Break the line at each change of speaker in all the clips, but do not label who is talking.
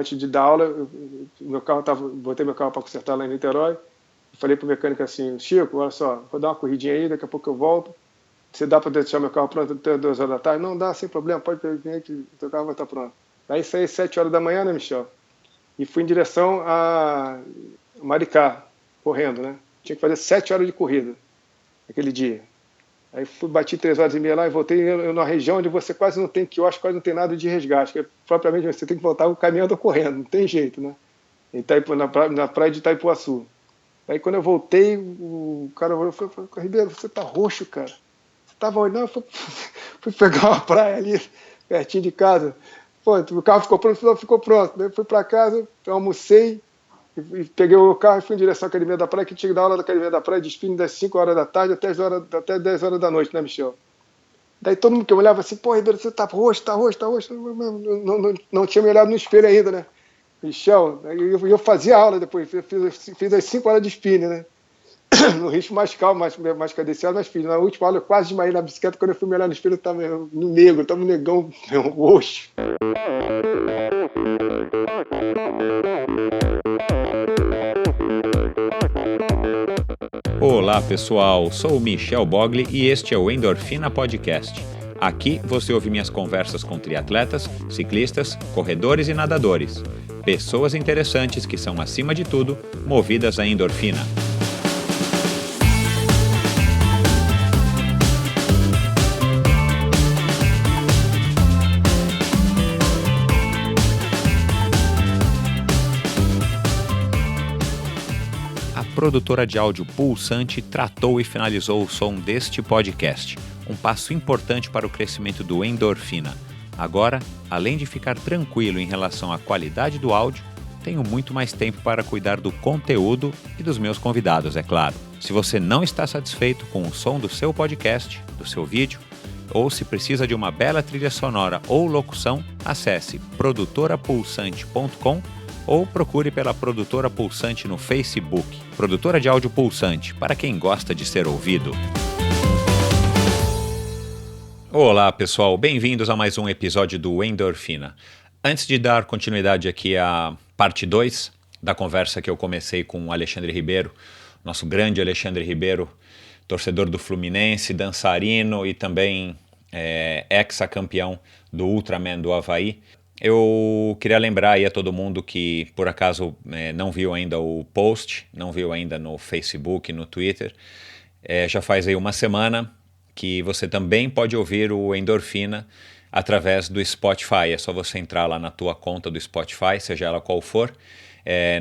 antes de dar aula, botei meu carro para consertar lá em Niterói. Falei pro mecânico assim: Chico, olha só, vou dar uma corridinha aí, daqui a pouco eu volto. Você dá para deixar meu carro pronto até 2 horas da tarde? Não dá, sem problema, pode vir que o teu carro vai estar pronto. Aí saí às 7 horas da manhã, né, Michel? E fui em direção a Maricá, correndo, né? Tinha que fazer 7 horas de corrida aquele dia. Aí bati 3h30 lá e voltei numa região onde você quase não tem quiosque, quase não tem nada de resgate, que propriamente você tem que voltar caminhando ou correndo, não tem jeito, né? Na praia de Itaipuaçu. Aí quando eu voltei, o cara falou: Ribeiro, você tá roxo, cara. Você tava olhando, fui pegar uma praia ali, pertinho de casa. Pô, o carro ficou pronto? Ficou pronto. Daí fui para casa, almocei, e peguei o carro e fui em direção à Academia da Praia, que tinha que dar aula da Academia da Praia, desfile das 5 horas da tarde até 10 horas da noite, né, Michel? Daí todo mundo que eu olhava assim: pô, Ribeiro, você tá roxo, tá roxo, tá roxo. Não tinha me olhado no espelho ainda, né? Michel, eu fazia aula depois, fiz as 5 horas de spinning, né? No ritmo mais calmo, mais cadenciado, mas fiz. Na última aula eu quase desmaiei na bicicleta, quando eu fui me olhar no espelho, eu tava no negro, tava um negão, roxo.
Olá pessoal, sou o Michel Bogli e este é o Endorfina Podcast. Aqui você ouve minhas conversas com triatletas, ciclistas, corredores e nadadores. Pessoas interessantes que são, acima de tudo, movidas à endorfina. A produtora de áudio Pulsante tratou e finalizou o som deste podcast, um passo importante para o crescimento do Endorfina. Agora, além de ficar tranquilo em relação à qualidade do áudio, tenho muito mais tempo para cuidar do conteúdo e dos meus convidados, é claro. Se você não está satisfeito com o som do seu podcast, do seu vídeo, ou se precisa de uma bela trilha sonora ou locução, acesse produtorapulsante.com ou procure pela Produtora Pulsante no Facebook. Produtora de áudio Pulsante, para quem gosta de ser ouvido. Olá pessoal, bem-vindos a mais um episódio do Endorfina. Antes de dar continuidade aqui à parte 2 da conversa que eu comecei com o Alexandre Ribeiro, nosso grande Alexandre Ribeiro, torcedor do Fluminense, dançarino e também ex-campeão do Ultraman do Havaí, eu queria lembrar aí a todo mundo que por acaso não viu ainda o post, não viu ainda no Facebook, no Twitter, já faz aí uma semana que você também pode ouvir o Endorfina através do Spotify. É só você entrar lá na tua conta do Spotify, seja ela qual for,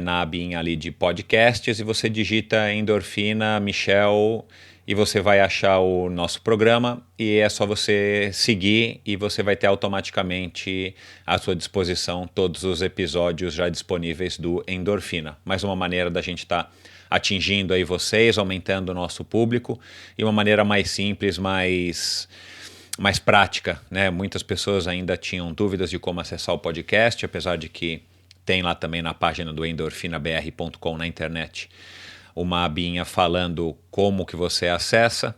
na abinha ali de podcasts, e você digita Endorfina, Michel, e você vai achar o nosso programa, e é só você seguir e você vai ter automaticamente à sua disposição todos os episódios já disponíveis do Endorfina. Mais uma maneira da gente estar atingindo aí vocês, aumentando o nosso público, e uma maneira mais simples, mais prática, né? Muitas pessoas ainda tinham dúvidas de como acessar o podcast, apesar de que tem lá também na página do endorfinabr.com na internet uma abinha falando como que você acessa.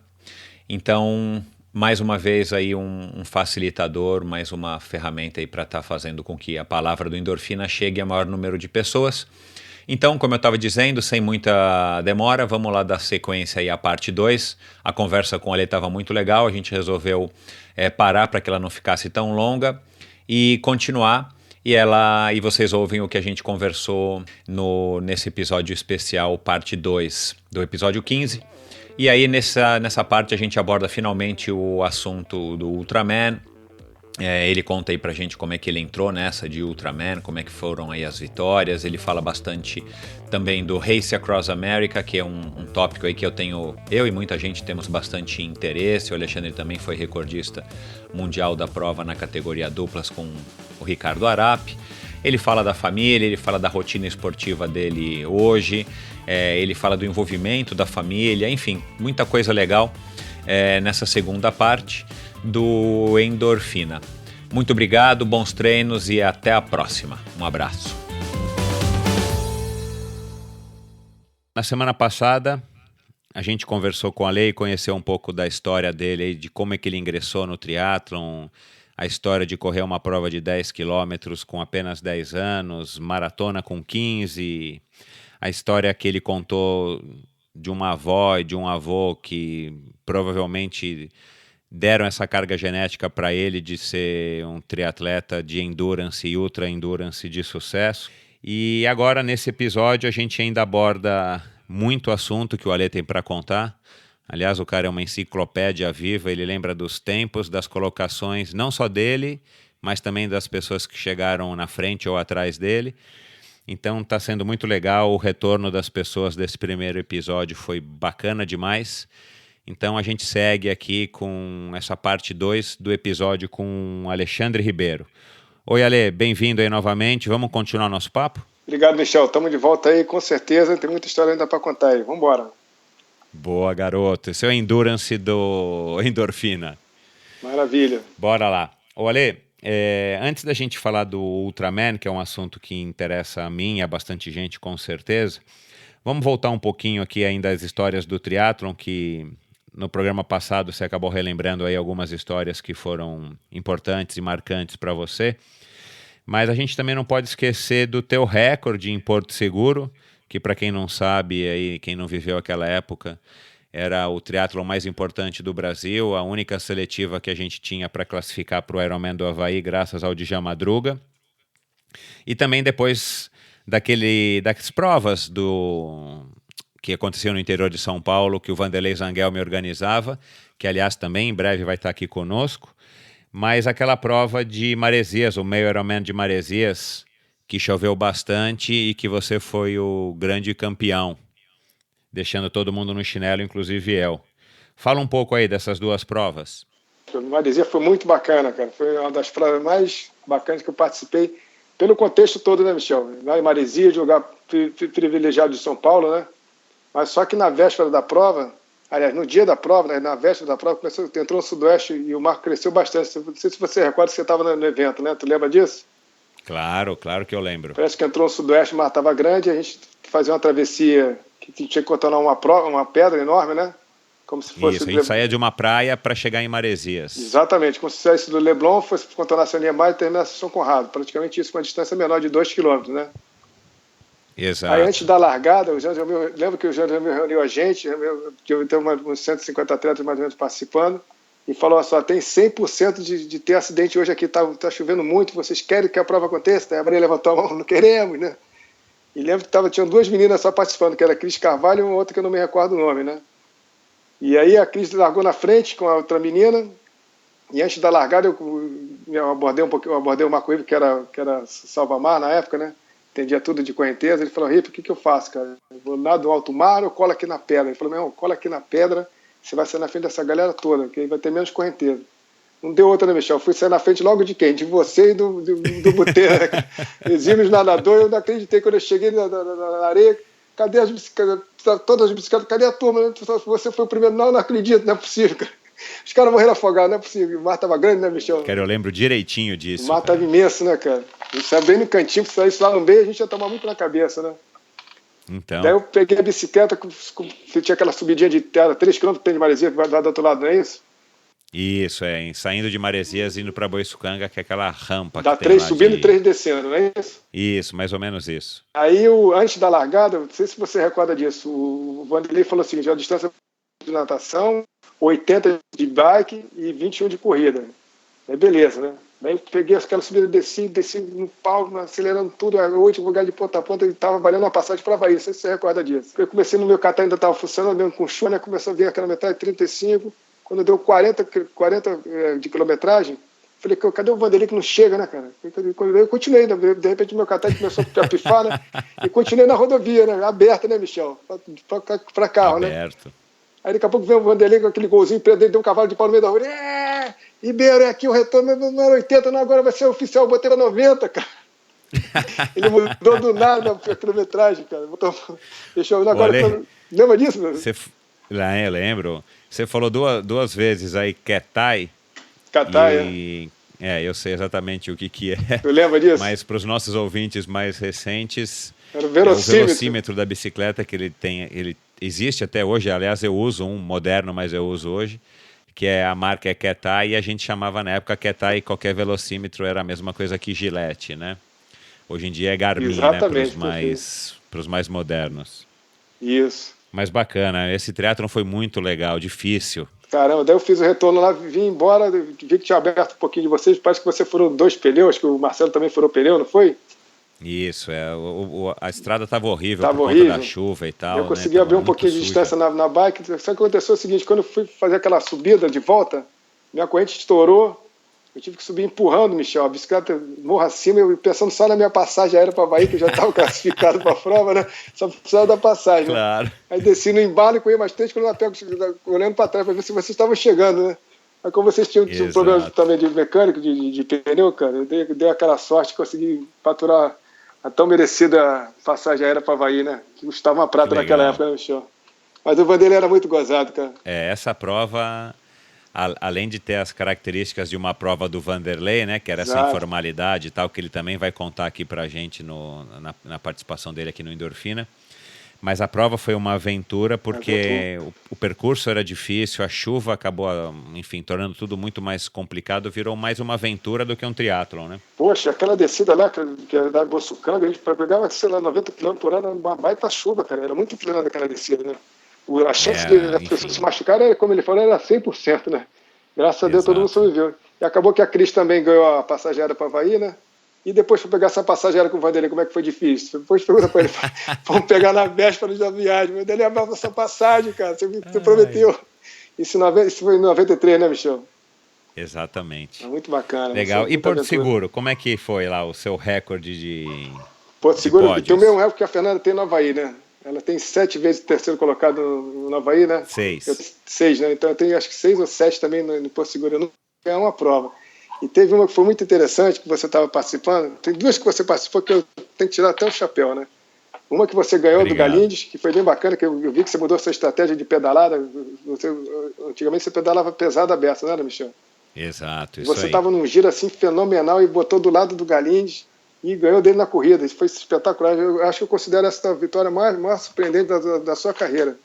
Então, mais uma vez aí um facilitador, mais uma ferramenta aí para estar fazendo com que a palavra do Endorfina chegue a maior número de pessoas. Então, como eu estava dizendo, sem muita demora, vamos lá dar sequência aí à parte 2. A conversa com ele estava muito legal, a gente resolveu parar para que ela não ficasse tão longa e continuar. E vocês ouvem o que a gente conversou nesse episódio especial, parte 2 do episódio 15. E aí nessa parte a gente aborda finalmente o assunto do Ultraman. Ele conta aí pra gente como é que ele entrou nessa de Ultraman, como é que foram aí as vitórias. Ele fala bastante também do Race Across America, que é um tópico aí que eu e muita gente temos bastante interesse. O Alexandre também foi recordista mundial da prova na categoria duplas com o Ricardo Arapi. Ele fala da família, ele fala da rotina esportiva dele hoje, ele fala do envolvimento da família, enfim, muita coisa legal nessa segunda parte do Endorfina. Muito obrigado, bons treinos e até a próxima. Um abraço. Na semana passada, a gente conversou com a Lei, conheceu um pouco da história dele, de como é que ele ingressou no triatlon, a história de correr uma prova de 10 quilômetros com apenas 10 anos, maratona com 15, a história que ele contou de uma avó e de um avô que provavelmente deram essa carga genética para ele de ser um triatleta de endurance e ultra endurance de sucesso. E agora, nesse episódio, a gente ainda aborda muito assunto que o Ale tem para contar. Aliás, o cara é uma enciclopédia viva, ele lembra dos tempos, das colocações, não só dele, mas também das pessoas que chegaram na frente ou atrás dele. Então está sendo muito legal, o retorno das pessoas desse primeiro episódio foi bacana demais. Então a gente segue aqui com essa parte 2 do episódio com Alexandre Ribeiro. Oi, Ale, bem-vindo aí novamente, vamos continuar nosso papo?
Obrigado, Michel, estamos de volta aí, com certeza, tem muita história ainda para contar aí, vamos embora.
Boa, garoto, esse é o Endurance do Endorfina.
Maravilha.
Bora lá. Ô, Ale, antes da gente falar do Ultraman, que é um assunto que interessa a mim e a bastante gente com certeza, vamos voltar um pouquinho aqui ainda às histórias do triatlon, que no programa passado você acabou relembrando aí algumas histórias que foram importantes e marcantes para você, mas a gente também não pode esquecer do teu recorde em Porto Seguro, que para quem não sabe, aí, quem não viveu aquela época, era o triatlon mais importante do Brasil, a única seletiva que a gente tinha para classificar para o Ironman do Havaí, graças ao Djalma Madruga. E também depois das provas que aconteceu no interior de São Paulo, que o Vanderlei Zangel me organizava, que aliás também em breve vai estar aqui conosco, mas aquela prova de Maresias, o meio Ironman de Maresias, que choveu bastante e que você foi o grande campeão, deixando todo mundo no chinelo, inclusive eu. Fala um pouco aí dessas duas provas.
Maresias foi muito bacana, cara, foi uma das provas mais bacanas que eu participei, pelo contexto todo, né, Michel? Lá em Maresias, lugar privilegiado de São Paulo, né? Mas só que na véspera da prova, aliás, no dia da prova, né, na véspera da prova, entrou no Sudoeste e o mar cresceu bastante. Não sei se você recorda que você estava no evento, né? Tu lembra disso?
Claro que eu lembro.
Parece que entrou no Sudoeste, o mar estava grande, a gente fazia uma travessia que tinha que contornar uma pedra enorme, né? Como se fosse...
Isso, a gente saía de uma praia para chegar em Maresias.
Exatamente, como se saísse do Leblon, fosse contornar a linha mais e terminasse em São Conrado. Praticamente isso, uma distância menor de 2 quilômetros, né?
Exato.
Aí antes da largada, lembro que o Jean me reuniu a gente, que eu tenho uns 150 atletas mais ou menos participando, e falou, só tem 100% de ter acidente hoje aqui, tá chovendo muito, vocês querem que a prova aconteça? Aí a Maria levantou a mão, não queremos, né? E lembro que tinham 2 meninas só participando, que era a Cris Carvalho e uma outra que eu não me recordo o nome, né? E aí a Cris largou na frente com a outra menina, e antes da largada eu abordei o Marco Ivo, que era salva-mar na época, né? Entendia tudo de correnteza. Ele falou, Ripa, o que eu faço, cara? Eu vou nado no alto mar ou colo aqui na pedra? Ele falou, meu irmão, cola aqui na pedra, você vai sair na frente dessa galera toda, que aí vai ter menos correnteza. Não deu outra, né, Michel? Eu fui sair na frente logo de quem? De você e do Buteira. Exímios nadador, eu não acreditei quando eu cheguei na areia. Cadê as bicicletas? Todas as bicicletas, cadê a turma? Você foi o primeiro. Não acredito, não é possível, cara. Os caras morreram afogados, não é possível. O mar estava grande, né, Michel?
Cara, eu lembro direitinho disso.
O mar estava imenso, né, cara? A gente saiu bem no cantinho, se saísse lá no meio, a gente ia tomar muito na cabeça, né?
Então.
Daí eu peguei a bicicleta, tinha aquela subidinha de terra, 3 km de Maresia, que vai dar do outro lado, não é isso?
Isso, saindo de Maresias, indo para Boiçucanga, que é aquela rampa
dá
que tem
3 subindo e 3 descendo, não é isso?
Isso, mais ou menos isso.
Aí, antes da largada, não sei se você recorda disso, o Vanderlei falou assim, a distância de natação, 80 de bike e 21 de corrida. Aí beleza, né? Aí peguei aquela subida, desci no pau, acelerando tudo, o último lugar de ponta a ponta, ele estava valendo uma passagem para Havaí, não sei se você recorda disso. Eu comecei no meu catar, ainda estava funcionando, mesmo com chuva, né? Começou a vir aquela metade, 35, quando deu 40 de quilometragem, falei, cadê o Vanderlei que não chega, né, cara? Eu continuei, de repente meu catar começou a pifar, né? E continuei na rodovia, né? Aberta, né, Michel? Para carro,
aberto.
Né? Aí daqui a pouco veio o Vanderlei com aquele golzinho preto dele, deu um cavalo de pau no meio da rua. Ribeiro, é aqui o retorno, não era 80, não, agora vai ser oficial, eu botei na 90, cara. Ele mudou do nada a quilometragem, cara. Deixou agora. Lembra disso?
Eu lembro. Você falou duas vezes aí, Ketai.
Ketai,
eu sei exatamente o que é.
Eu lembro disso.
Mas para os nossos ouvintes mais recentes,
era o velocímetro
da bicicleta que ele tem. Ele existe até hoje, aliás, eu uso um moderno, mas eu uso hoje, que é a marca é Ketai, e a gente chamava na época Ketai, qualquer velocímetro era a mesma coisa que Gillette, né? Hoje em dia é Garmin, né,
Exatamente,
para os mais modernos.
isso.
Mas bacana, esse triatlon foi muito legal, difícil.
Caramba, daí eu fiz o retorno lá, vim embora, vi que tinha aberto um pouquinho de vocês, parece que você furou 2 pneus, que o Marcelo também furou pneu, não foi?
Isso, a estrada estava horrível
Tava
por
horrível.
conta da chuva e tal.
Eu
né?
consegui
Tava
abrir um
muito
pouquinho de
suja.
distância na bike, só que aconteceu o seguinte, quando eu fui fazer aquela subida de volta, minha corrente estourou, eu tive que subir empurrando, Michel, a bicicleta morro acima, eu pensando só na minha passagem aérea para Bahia, que eu já estava classificado para a prova, né? Só precisava da passagem.
Claro.
Né? Aí desci no embalo e corri mais 3 quando eu pego, olhando para trás para ver se vocês estavam chegando, né? Aí como vocês tinham um problema também de mecânico, de pneu, cara, eu dei aquela sorte de conseguir faturar a tão merecida passagem aérea para Bahia, né? Que custava uma prata naquela época, né, Michel? Mas o Vanderlei era muito gozado, cara.
Essa prova, além de ter as características de uma prova do Vanderlei, né, que era essa informalidade e tal, que ele também vai contar aqui pra gente na participação dele aqui no Endorfina, mas a prova foi uma aventura porque o percurso era difícil, a chuva acabou, enfim, tornando tudo muito mais complicado, virou mais uma aventura do que um triatlon, né?
Poxa, aquela descida lá, que era da Boçucanga, a gente pegava, sei lá, 90 km por hora, uma baita chuva, cara, era muito inclinada aquela descida, né? A chance de as pessoas se machucarem, como ele falou, era 100%, né? Graças a Deus todo mundo sobreviveu. E acabou que a Cris também ganhou a passagem aérea para Havaí, né? E depois foi pegar essa passagem aérea com o Vanderlei, como é que foi difícil? Depois pergunta para ele, vamos pegar na véspera da viagem. Vanderlei, abriu essa passagem, cara, você prometeu. Isso foi em 93, né, Michel?
Exatamente.
Muito bacana.
Legal. E Porto Seguro, como é que foi lá o seu recorde de
Porto Seguro tem o mesmo recorde que a Fernanda tem no Havaí, né? Ela tem 7 vezes terceiro colocado no Havaí, né?
6.
6, né? Então eu tenho acho que 6 ou 7 também no Porto Seguro. Eu não ganhei uma prova. E teve uma que foi muito interessante, que você estava participando. Tem 2 que você participou que eu tenho que tirar até o chapéu, né? Uma que você ganhou do Galindes, que foi bem bacana, que eu vi que você mudou a sua estratégia de pedalada. Antigamente você pedalava pesada aberta, não era, Michel?
Exato, isso
Você estava num giro assim fenomenal e botou do lado do Galindes e ganhou dele na corrida. Isso foi espetacular. Eu acho que eu considero essa vitória mais surpreendente da sua carreira.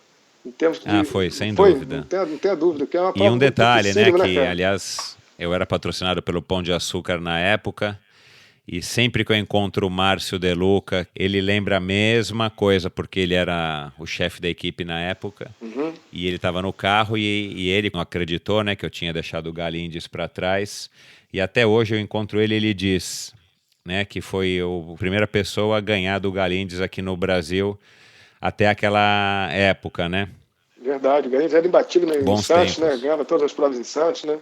Em termos de,
foi, sem dúvida.
Não tenha dúvida. Que é uma
e um detalhe, né, que
né,
aliás, eu era patrocinado pelo Pão de Açúcar na época, e sempre que eu encontro o Márcio De Luca, ele lembra a mesma coisa, porque ele era o chefe da equipe na época, e ele estava no carro, e ele não acreditou, né, que eu tinha deixado o Galindes para trás, e até hoje eu encontro ele e ele diz, né, que foi a primeira pessoa a ganhar do Galindes aqui no Brasil até aquela época, né?
Verdade, o Galindes era imbatível em Santos, né? Ganhava todas as provas em Santos, né?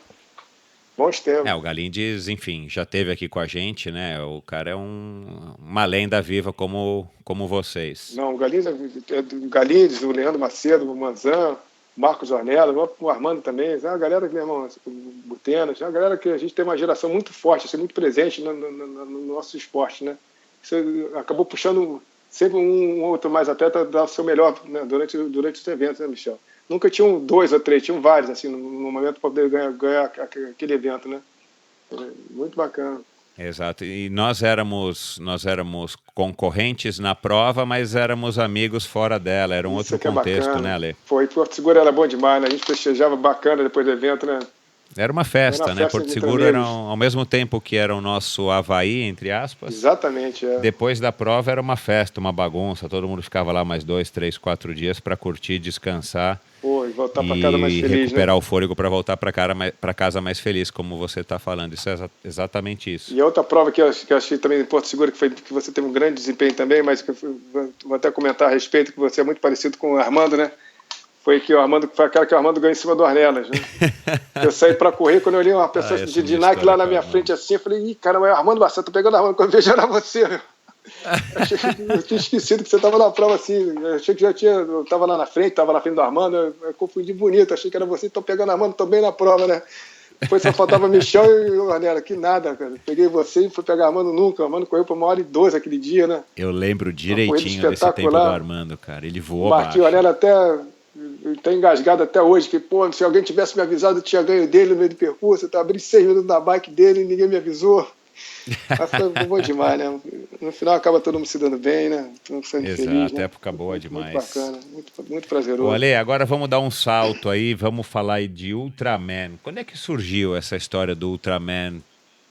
Bons tempos.
O Galindes, enfim, já esteve aqui com a gente, né? O cara é uma lenda viva como vocês.
Não, o Galindes, o Leandro Macedo, o Manzan, o Marcos Ornella, o Armando também, é uma galera que, meu irmão, o Butenas, é uma galera que a gente tem uma geração muito forte, assim, muito presente no nosso esporte, né? Isso acabou puxando sempre um outro mais atleta a dar o seu melhor, né, durante os eventos, né, Michel? Nunca tinham 2 ou 3, tinham vários, assim, no momento para poder ganhar aquele evento, né? Muito bacana.
Exato, e nós éramos concorrentes na prova, mas éramos amigos fora dela, era um outro contexto, né, Ale?
Foi, Porto Seguro era bom demais, né? A gente festejava bacana depois do evento, né?
Era uma festa, né? Porto Seguro era, ao mesmo tempo que era o nosso Havaí, entre aspas.
Exatamente,
Depois da prova era uma festa, uma bagunça, todo mundo ficava lá mais 2, 3, 4 dias para curtir, descansar.
E voltar para casa mais feliz,
recuperar,
né?
o fôlego para voltar para casa mais feliz, como você está falando. Isso é exatamente isso.
E outra prova que eu achei também em Porto Seguro, que você teve um grande desempenho também, mas que eu vou até comentar a respeito, que você é muito parecido com o Armando, né? Foi aquela que o Armando ganhou em cima do Ornelas, né? Eu saí para correr, quando eu olhei uma pessoa de Nike lá na minha frente assim, eu falei, caramba, é o Armando Marcelo, tô pegando o Armando, quando eu vejo era você, meu. Eu tinha esquecido que você estava na prova assim, eu achei que eu estava lá na frente, estava na frente do Armando, eu confundi bonito, achei que era você, tô pegando o Armando, tô bem na prova, né? Depois só faltava Michel e o Ornella, que nada, cara. Peguei você e fui pegar o Armando nunca. O Armando correu por 1h12 aquele dia, né?
Eu lembro direitinho desse tempo do Armando, cara. Ele voou
baixo. O Martinho Ornella até engasgado até hoje, que, pô, se alguém tivesse me avisado, eu tinha ganho dele no meio do percurso, eu abri 6 minutos da bike dele e ninguém me avisou. Mas foi bom demais, né? No final acaba todo mundo se dando bem, né? Todo mundo sendo feliz,
Exato,
né?
época boa
Muito
demais.
bacana, muito
Ô,
prazeroso.
Ale, agora vamos dar um salto aí, vamos falar aí de Ultraman. Quando é que surgiu essa história do Ultraman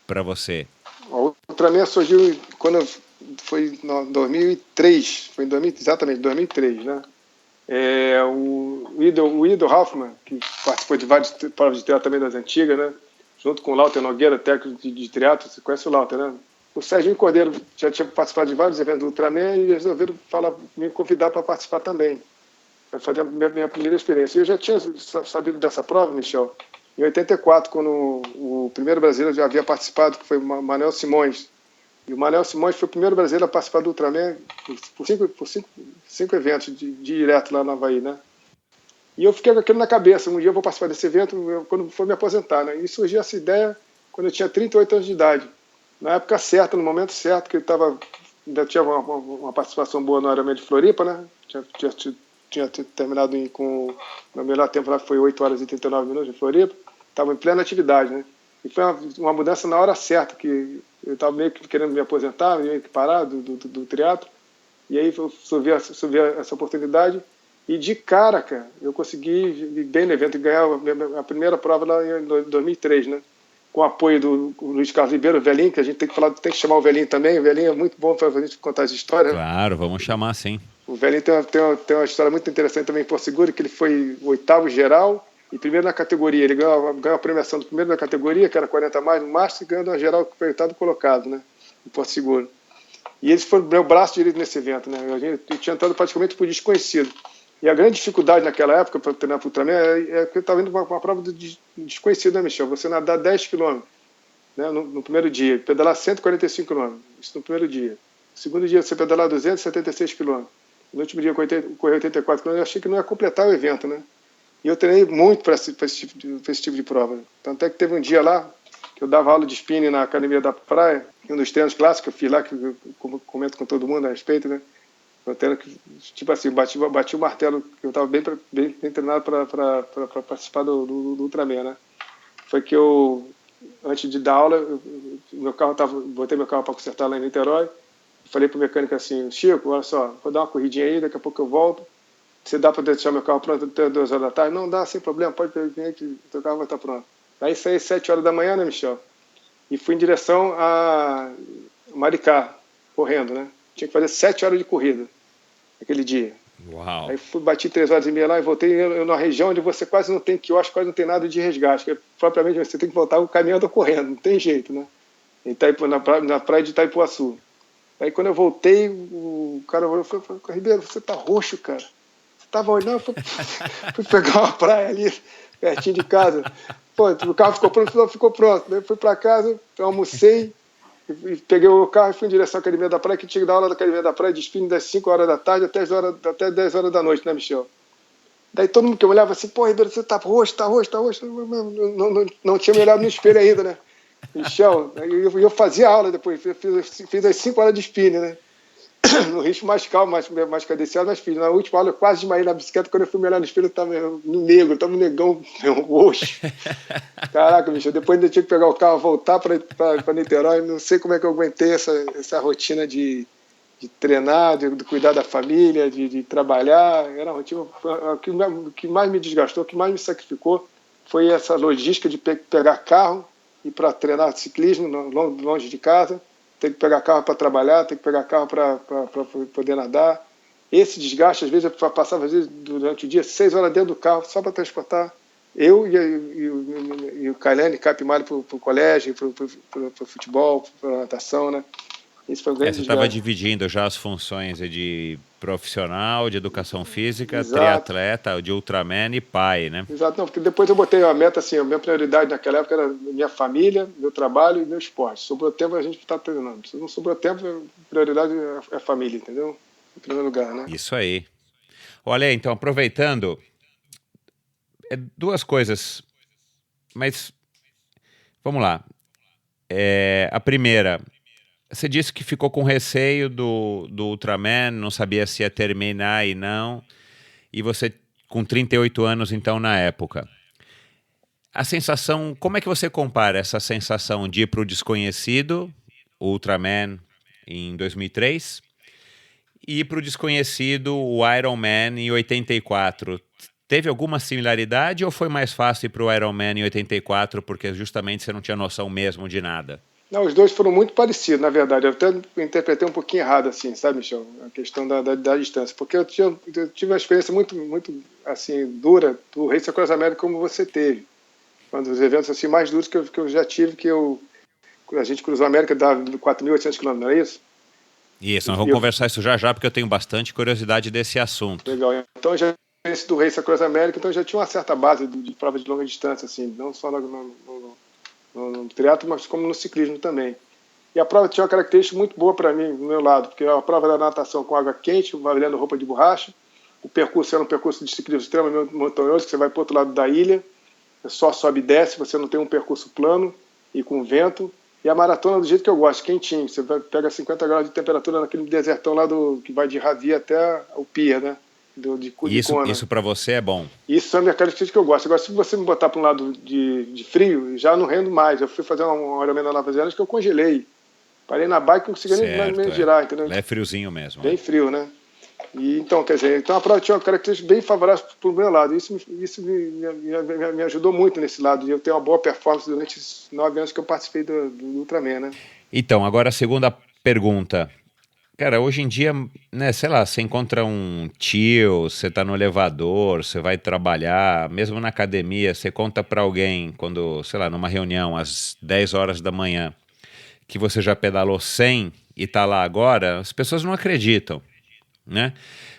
pra você?
O Ultraman surgiu foi em 2003, foi em 2000, exatamente 2003, né? O Ido Hoffmann, que participou de várias provas de triatlo também das antigas, né? Junto com o Lauter Nogueira, técnico de triatlo, você conhece o Lauter, né? O Serginho Cordeiro já tinha participado de vários eventos do Ultraman e resolveram me convidar para participar também. Para fazer a minha primeira experiência. Eu já tinha sabido dessa prova, Michel, em 84, quando o primeiro brasileiro já havia participado, que foi o Manuel Simões. E o Manuel Simões foi o primeiro brasileiro a participar do Ultraman por cinco eventos de direto lá no Havaí, né? E eu fiquei com aquilo na cabeça, um dia eu vou participar desse evento quando for me aposentar, né? E surgiu essa ideia quando eu tinha 38 anos de idade. Na época certa, no momento certo, que ainda tinha uma participação boa no Ironman de Floripa, né? Tinha terminado com o meu melhor tempo lá, que foi 8 horas e 39 minutos em Floripa. Estava em plena atividade, né? E foi uma mudança na hora certa, que eu estava meio que querendo me aposentar, meio que parar do triatlo. E aí eu subi essa oportunidade. E de cara, cara, eu consegui ir bem no evento e ganhar a primeira prova lá em 2003, né? Com o apoio do Luiz Carlos Ribeiro, o Velhinho, que a gente tem que chamar o Velhinho também. O Velhinho é muito bom para a gente contar as histórias.
Claro, vamos chamar sim.
O Velhinho tem uma história muito interessante também em Porto Seguro, que ele foi o 8º geral e primeiro na categoria. Ele ganhou a premiação do primeiro na categoria, que era 40 a mais no Master, e ganhando a geral que foi o 8º colocado, né? Em Porto Seguro. E eles foram o meu braço direito nesse evento, né? Eu tinha entrado praticamente por desconhecido. E a grande dificuldade naquela época para treinar para o Ultraman é que eu estava indo para uma prova de desconhecido, né, Michel? Você nadar 10 km, né, no primeiro dia, pedalar 145 km, isso no primeiro dia. No segundo dia, você pedalar 276 km. No último dia, correr 84 km, eu achei que não ia completar o evento, né? E eu treinei muito para esse tipo de prova. Tanto é que teve um dia lá que eu dava aula de spinning na academia da praia, e um dos treinos clássicos que eu fiz lá, que eu comento com todo mundo a respeito, né? Eu treino que, tipo assim, bati o martelo, que eu estava bem treinado para participar do Ultraman, né? Foi que eu, antes de dar aula, botei meu carro para consertar lá em Niterói, falei pro mecânico assim: Chico, olha só, vou dar uma corridinha aí, daqui a pouco eu volto. Você dá para deixar meu carro pronto até 2 horas da tarde? Não dá, sem problema, pode vir que o teu carro vai estar pronto. Aí saí às 7 horas da manhã, né, Michel? E fui em direção a Maricá, correndo, né? Tinha que fazer 7 horas de corrida aquele dia.
Uau.
Aí bati 3 horas e meia lá e voltei numa região onde você quase não tem quiosque, quase não tem nada de resgate. Porque, propriamente você tem que voltar o caminhando ou correndo, não tem jeito, né? Na praia de Itaipuaçu. Aí quando eu voltei, o cara falou: Ribeiro, você tá roxo, cara. Você tava onde? Não, eu fui pegar uma praia ali, pertinho de casa. Pô, o carro ficou pronto? Não, ficou pronto. Daí fui para casa, almocei, e peguei o carro e fui em direção à Academia da Praia, que tinha que dar aula da Academia da Praia de spinning das 5 horas da tarde até 10 horas da noite, né, Michel? Daí todo mundo que eu olhava assim: pô, Ribeiro, você tá roxo, tá roxo, tá roxo. Não tinha me olhado no espelho ainda, né? Michel, eu fazia aula depois, fiz as 5 horas de spinning, né? No ritmo mais calmo, mais cadenciado, mas fiz. Na última aula eu quase desmaiei na bicicleta, quando eu fui me olhar no espelho, eu tava negro, tava um negão, roxo. Caraca, bicho, depois ainda tinha que pegar o carro, voltar para Niterói, não sei como é que eu aguentei essa rotina de treinar, de cuidar da família, de trabalhar. Era uma rotina. O que mais me desgastou, o que mais me sacrificou foi essa logística de pegar carro, ir para treinar ciclismo longe de casa, ter que pegar carro para trabalhar, ter que pegar carro para poder nadar. Esse desgaste, às vezes, eu passava durante o dia 6 horas dentro do carro só para transportar eu e o Kailane Capimari para o colégio, para o futebol, para a natação, né? Esse foi um grande
Você estava dividindo já as funções de profissional, de educação física,
Exato.
Triatleta, de Ultraman e pai, né?
Exato, não, porque depois eu botei a meta assim, a minha prioridade naquela época era minha família, meu trabalho e meu esporte. Sobrou tempo, a gente está treinando. Se não sobrou tempo, a prioridade é a família, entendeu? Em primeiro lugar, né?
Isso aí. Olha, então, aproveitando, duas coisas, mas vamos lá. A primeira, você disse que ficou com receio do Ultraman, não sabia se ia terminar e não, e você com 38 anos, então, na época. a sensação, como é que você compara essa sensação de ir para o desconhecido, o Ultraman em 2003, e ir para o desconhecido, o Iron Man em 84? Teve alguma similaridade ou foi mais fácil ir para o Iron Man em 84 porque justamente você não tinha noção mesmo de nada?
Não, os dois foram muito parecidos, na verdade. Eu até interpretei um pouquinho errado, assim, sabe, Michel? A questão da distância. Porque eu tive uma experiência muito, assim, dura do Race Across America como você teve. Um dos eventos assim, mais duros que eu já tive, a gente cruzou a América, dá 4.800 quilômetros, não é isso?
Isso, nós vamos conversar isso já, porque eu tenho bastante curiosidade desse assunto.
Legal. Então, já esse do Race Across America, então já tinha uma certa base de prova de longa distância, assim, não só no triatlo, mas como no ciclismo também. E a prova tinha uma característica muito boa para mim, do meu lado, porque a prova era natação com água quente, valendo roupa de borracha, o percurso era um percurso de ciclismo extremamente montanhoso, que você vai para o outro lado da ilha, só sobe e desce, você não tem um percurso plano e com vento. E a maratona do jeito que eu gosto, quentinho. Você pega 50 graus de temperatura naquele desertão lá que vai de Ravi até o Pier, né? De Kona.
Isso para você é bom?
Isso é a minha característica que eu gosto. Agora, se você me botar para um lado de frio, já não rendo mais. Eu fui fazer uma Ironman na Nova Zelândia que eu congelei. Parei na bike e não conseguia nem girar, entendeu?
É friozinho mesmo.
Bem frio, né? E, então, quer dizer, a prova tinha uma característica bem favorável para o meu lado. Isso me ajudou muito nesse lado. E eu tenho uma boa performance durante esses 9 anos que eu participei do Ultraman, né?
Então, agora a segunda pergunta. Cara, hoje em dia, né, sei lá, você encontra um tio, você tá no elevador, você vai trabalhar, mesmo na academia, você conta para alguém quando, sei lá, numa reunião às 10 horas da manhã, que você já pedalou 100 e tá lá agora, as pessoas não acreditam, né?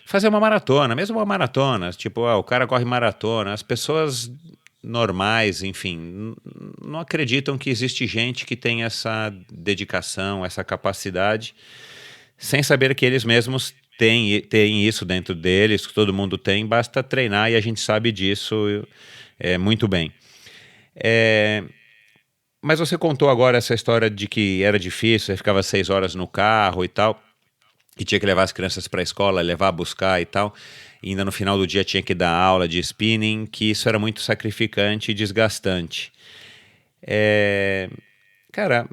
Fazer uma maratona, mesmo uma maratona, tipo, o cara corre maratona, as pessoas normais, enfim, não acreditam que existe gente que tem essa dedicação, essa capacidade, sem saber que eles mesmos têm isso dentro deles, que todo mundo tem, basta treinar e a gente sabe disso muito bem. Mas você contou agora essa história de que era difícil, você ficava 6 horas no carro e tal, e tinha que levar as crianças para a escola, levar, buscar e tal, e ainda no final do dia tinha que dar aula de spinning, que isso era muito sacrificante e desgastante. Cara,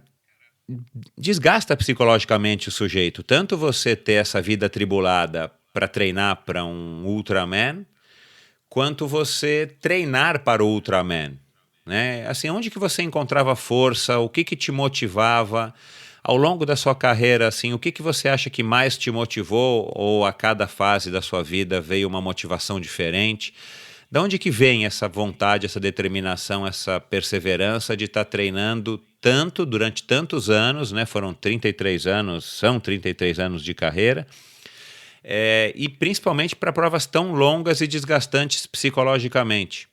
desgasta psicologicamente o sujeito, tanto você ter essa vida atribulada para treinar para um Ultraman, quanto você treinar para o Ultraman, né? Assim, onde que você encontrava força, o que te motivava ao longo da sua carreira, assim, o que você acha que mais te motivou, ou a cada fase da sua vida veio uma motivação diferente? De onde que vem essa vontade, essa determinação, essa perseverança de estar treinando tanto durante tantos anos, né? Foram 33 anos, são 33 anos de carreira, e principalmente para provas tão longas e desgastantes psicologicamente.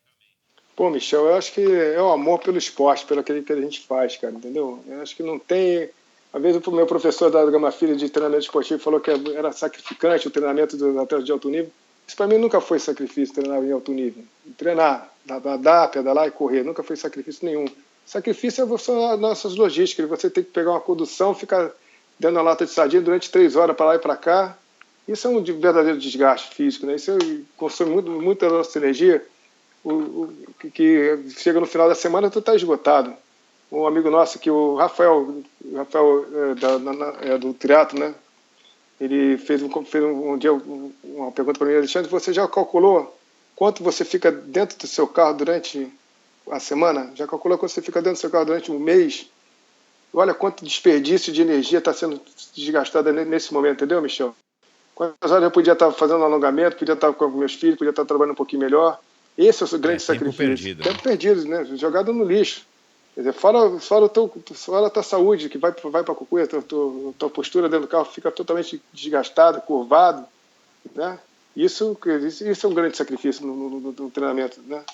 Pô, Michel, eu acho que é o amor pelo esporte, pelo aquele que a gente faz, cara, entendeu? Eu acho que não tem... Às vezes o meu professor da Gama Filho de treinamento esportivo falou que era sacrificante o treinamento do atleta de alto nível. Isso para mim nunca foi sacrifício, treinar em alto nível. Treinar, nadar, pedalar e correr, nunca foi sacrifício nenhum. Sacrifício é você, as nossas logísticas, você tem que pegar uma condução, ficar dando a lata de sardinha durante 3 horas para lá e para cá. Isso é um verdadeiro desgaste físico, né? Isso consome muita nossa energia, que chega no final da semana tu está esgotado. Um amigo nosso, que o Rafael do triatlo, né? Ele fez um dia uma pergunta para mim: Alexandre, você já calculou quanto você fica dentro do seu carro durante a semana? Já calculou quanto você fica dentro do seu carro durante um mês? Olha quanto desperdício de energia está sendo desgastada nesse momento, entendeu, Michel? Quantas horas eu podia estar fazendo um alongamento, podia estar com meus filhos, podia estar trabalhando um pouquinho melhor. Esse é o grande sacrifício. Tempo perdido, né? Jogado no lixo. Quer dizer, fora a tua saúde, que vai para a cucuia, a tua postura dentro do carro fica totalmente desgastada, curvado, né? Isso é um grande sacrifício no treinamento, né?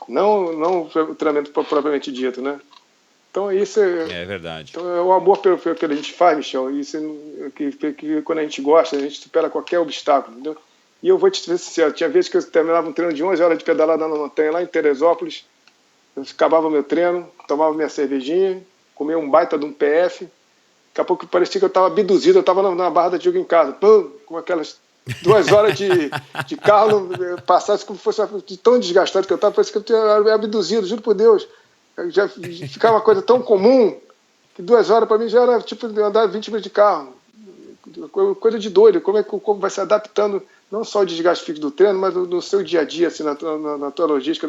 Não o treinamento propriamente dito, né? Então isso
é verdade.
Então é o amor pelo que a gente faz, Michel. Isso que quando a gente gosta, a gente supera qualquer obstáculo, entendeu? E eu vou te dizer sincero, tinha vezes que eu terminava um treino de 11 horas de pedalada na montanha lá em Teresópolis. Eu acabava meu treino, tomava minha cervejinha, comia um baita de um PF. Daqui a pouco parecia que eu estava abduzido, eu estava na barra da Tijuca em casa, com aquelas 2 horas de carro, passasse como fosse de tão desgastado que eu estava, parecia que eu tinha abduzido, juro por Deus. Já ficava uma coisa tão comum que 2 horas para mim já era tipo andar 20 minutos de carro. Coisa de doido, como vai se adaptando não só o desgaste físico do treino, mas no seu dia a dia, assim, na tua logística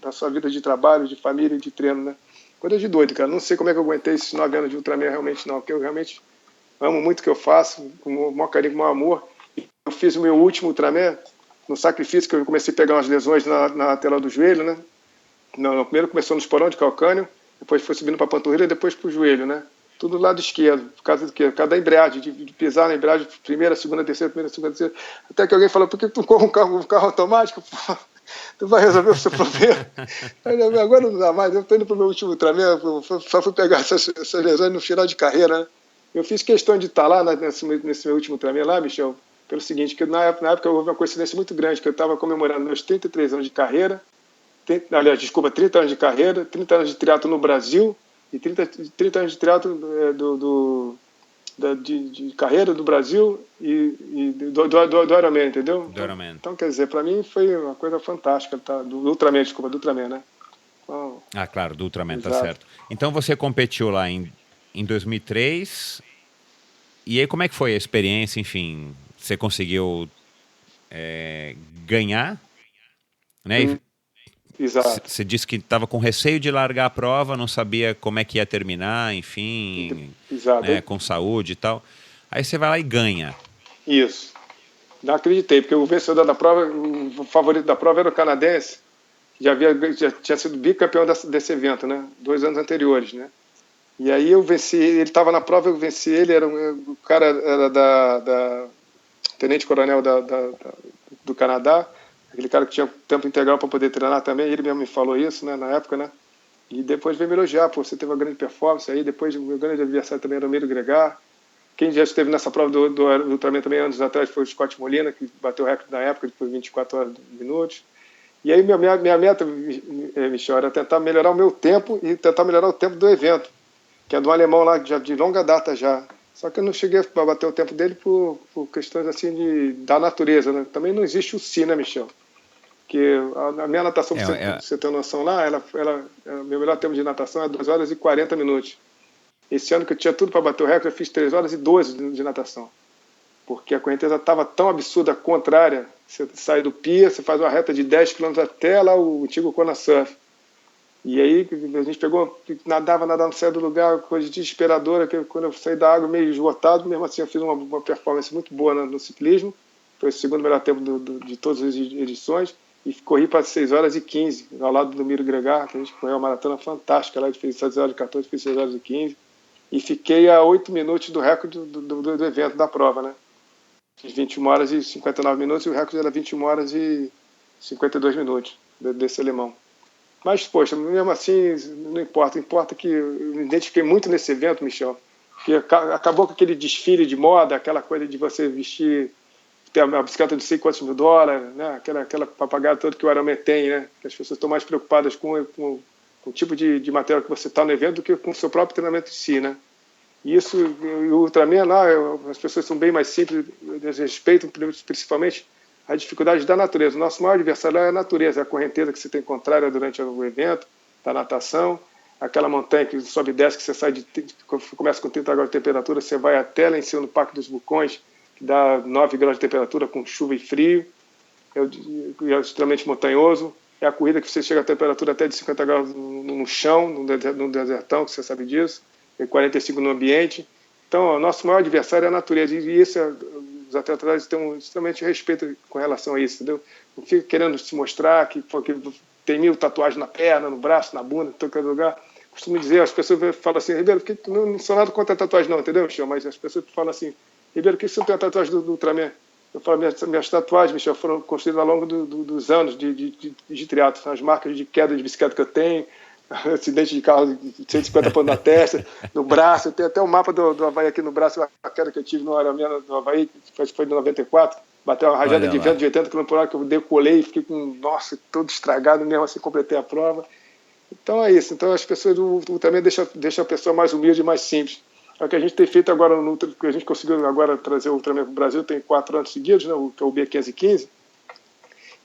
da sua vida de trabalho, de família e de treino, né? Coisa de doido, cara. Não sei como é que eu aguentei esses 9 anos de Ultraman realmente não, porque eu realmente amo muito o que eu faço, com o maior carinho, com o maior amor. Eu fiz o meu último Ultraman no sacrifício, que eu comecei a pegar umas lesões na lateral do joelho, né? Primeiro começou no esporão de calcânio, depois foi subindo para a panturrilha e depois para o joelho, né? Tudo do lado esquerdo, por causa do quê? Por causa da embreagem, de pisar na embreagem, primeira, segunda, terceira, até que alguém falou, por que tu não corre um carro automático? Pô, tu vai resolver o seu problema. Agora não dá mais, eu estou indo para o meu último Ultraman, só fui pegar essas lesões no final de carreira, né? Eu fiz questão de estar lá nesse meu último Ultraman lá, Michel, pelo seguinte, que na época houve uma coincidência muito grande, que eu estava comemorando meus 33 anos de carreira, 30 anos de carreira, 30 anos de triatlo no Brasil e 30 anos de triatlo de carreira do Brasil e do Ironman, entendeu?
Do Ironman.
Então, quer dizer, para mim foi uma coisa fantástica, tá? Do Ultraman, do Ultraman, né? Então,
claro, do Ultraman,
exato.
Tá certo. Então você competiu lá em 2003, e aí como é que foi a experiência, enfim, você conseguiu ganhar, né?
Exato.
Você disse que estava com receio de largar a prova, não sabia como é que ia terminar, enfim,
exato.
Né, com saúde e tal. Aí você vai lá e ganha.
Isso. Não acreditei, porque o vencedor da prova, o favorito da prova era o canadense, que já tinha sido bicampeão desse evento, né? 2 anos anteriores, né? E aí eu venci, ele estava na prova, eu venci ele, o cara era da tenente-coronel do Canadá, aquele cara que tinha tempo integral para poder treinar também, ele mesmo me falou isso, né, na época, né? E depois veio me elogiar, pô, você teve uma grande performance aí, depois o meu grande adversário também era o Miro Gregar. Quem já esteve nessa prova do Ultraman também anos atrás foi o Scott Molina, que bateu o recorde na época, que foi 24 horas e minutos. E aí minha meta, Michel, era tentar melhorar o meu tempo e tentar melhorar o tempo do evento, que é de um alemão lá já de longa data já. Só que eu não cheguei a bater o tempo dele por questões assim da natureza, né? Também não existe o si, né, Michel? Porque a minha natação, pra você ter noção lá, meu melhor tempo de natação é 2 horas e 40 minutos. Esse ano que eu tinha tudo para bater o recorde, eu fiz 3 horas e 12 de natação. Porque a correnteza estava tão absurda, contrária. Você sai do pier, você faz uma reta de 10 km até lá o antigo Kona Surf. E aí a gente nadava, não saía do lugar, coisa desesperadora, que quando eu saí da água meio esgotado, mesmo assim eu fiz uma performance muito boa no ciclismo. Foi o segundo melhor tempo de todas as edições. E corri para 6 horas e 15, ao lado do Miro Gregar, que a gente correu uma maratona fantástica lá, a gente fez 6 horas e 14, fiz 6 horas e 15. E fiquei a 8 minutos do recorde do evento, da prova, né? Fiz 21 horas e 59 minutos e o recorde era 21 horas e 52 minutos desse alemão. Mas, poxa, mesmo assim, não importa. Importa que eu me identifiquei muito nesse evento, Michel, que acabou com aquele desfile de moda, aquela coisa de você vestir, ter uma bicicleta de 6 quantos mil dólares, né? Aquela papagaia toda que o Ironman tem, né? Que as pessoas estão mais preocupadas com o tipo de material que você está no evento do que com o seu próprio treinamento em si, né? E isso, o Ultraman lá, as pessoas são bem mais simples, eles respeitam principalmente a dificuldade da natureza. O nosso maior adversário é a natureza, é a correnteza que você tem contrária durante o evento, da natação, aquela montanha que sobe e desce, que você sai começa com 30 graus de temperatura, você vai até lá em cima no Parque dos Vulcões, que dá 9 graus de temperatura com chuva e frio, é extremamente montanhoso. É a corrida que você chega a temperatura até de 50 graus no chão, no desertão, que você sabe disso, e 45 no ambiente. Então, o nosso maior adversário é a natureza, e isso os atletas têm extremamente respeito com relação a isso, entendeu? Não fica querendo se mostrar que tem 1000 tatuagens na perna, no braço, na bunda, em todo lugar. Costumo dizer, as pessoas falam assim, Ribeiro, não sou nada contra a tatuagem não, entendeu, Michel? Mas as pessoas falam assim, Ribeiro, por que você não tem a tatuagem do Ultraman? Eu falo, minhas tatuagens, Michel, foram construídas ao longo dos anos de triatlo. As marcas de queda de bicicleta que eu tenho, acidente de carro de 150 pontos na testa, no braço. Eu tenho até o mapa do Havaí aqui no braço, a queda que eu tive no Ironman do Havaí, que foi de 94. Bateu uma rajada de vento de 80 km por hora que eu decolei e fiquei nossa, todo estragado, mesmo assim completei a prova. Então é isso. Então as pessoas do Ultraman deixam a pessoa mais humilde e mais simples. É o que a gente tem feito agora, que a gente conseguiu agora trazer o Ultraman para o Brasil, tem 4 anos seguidos, né, que é o B515.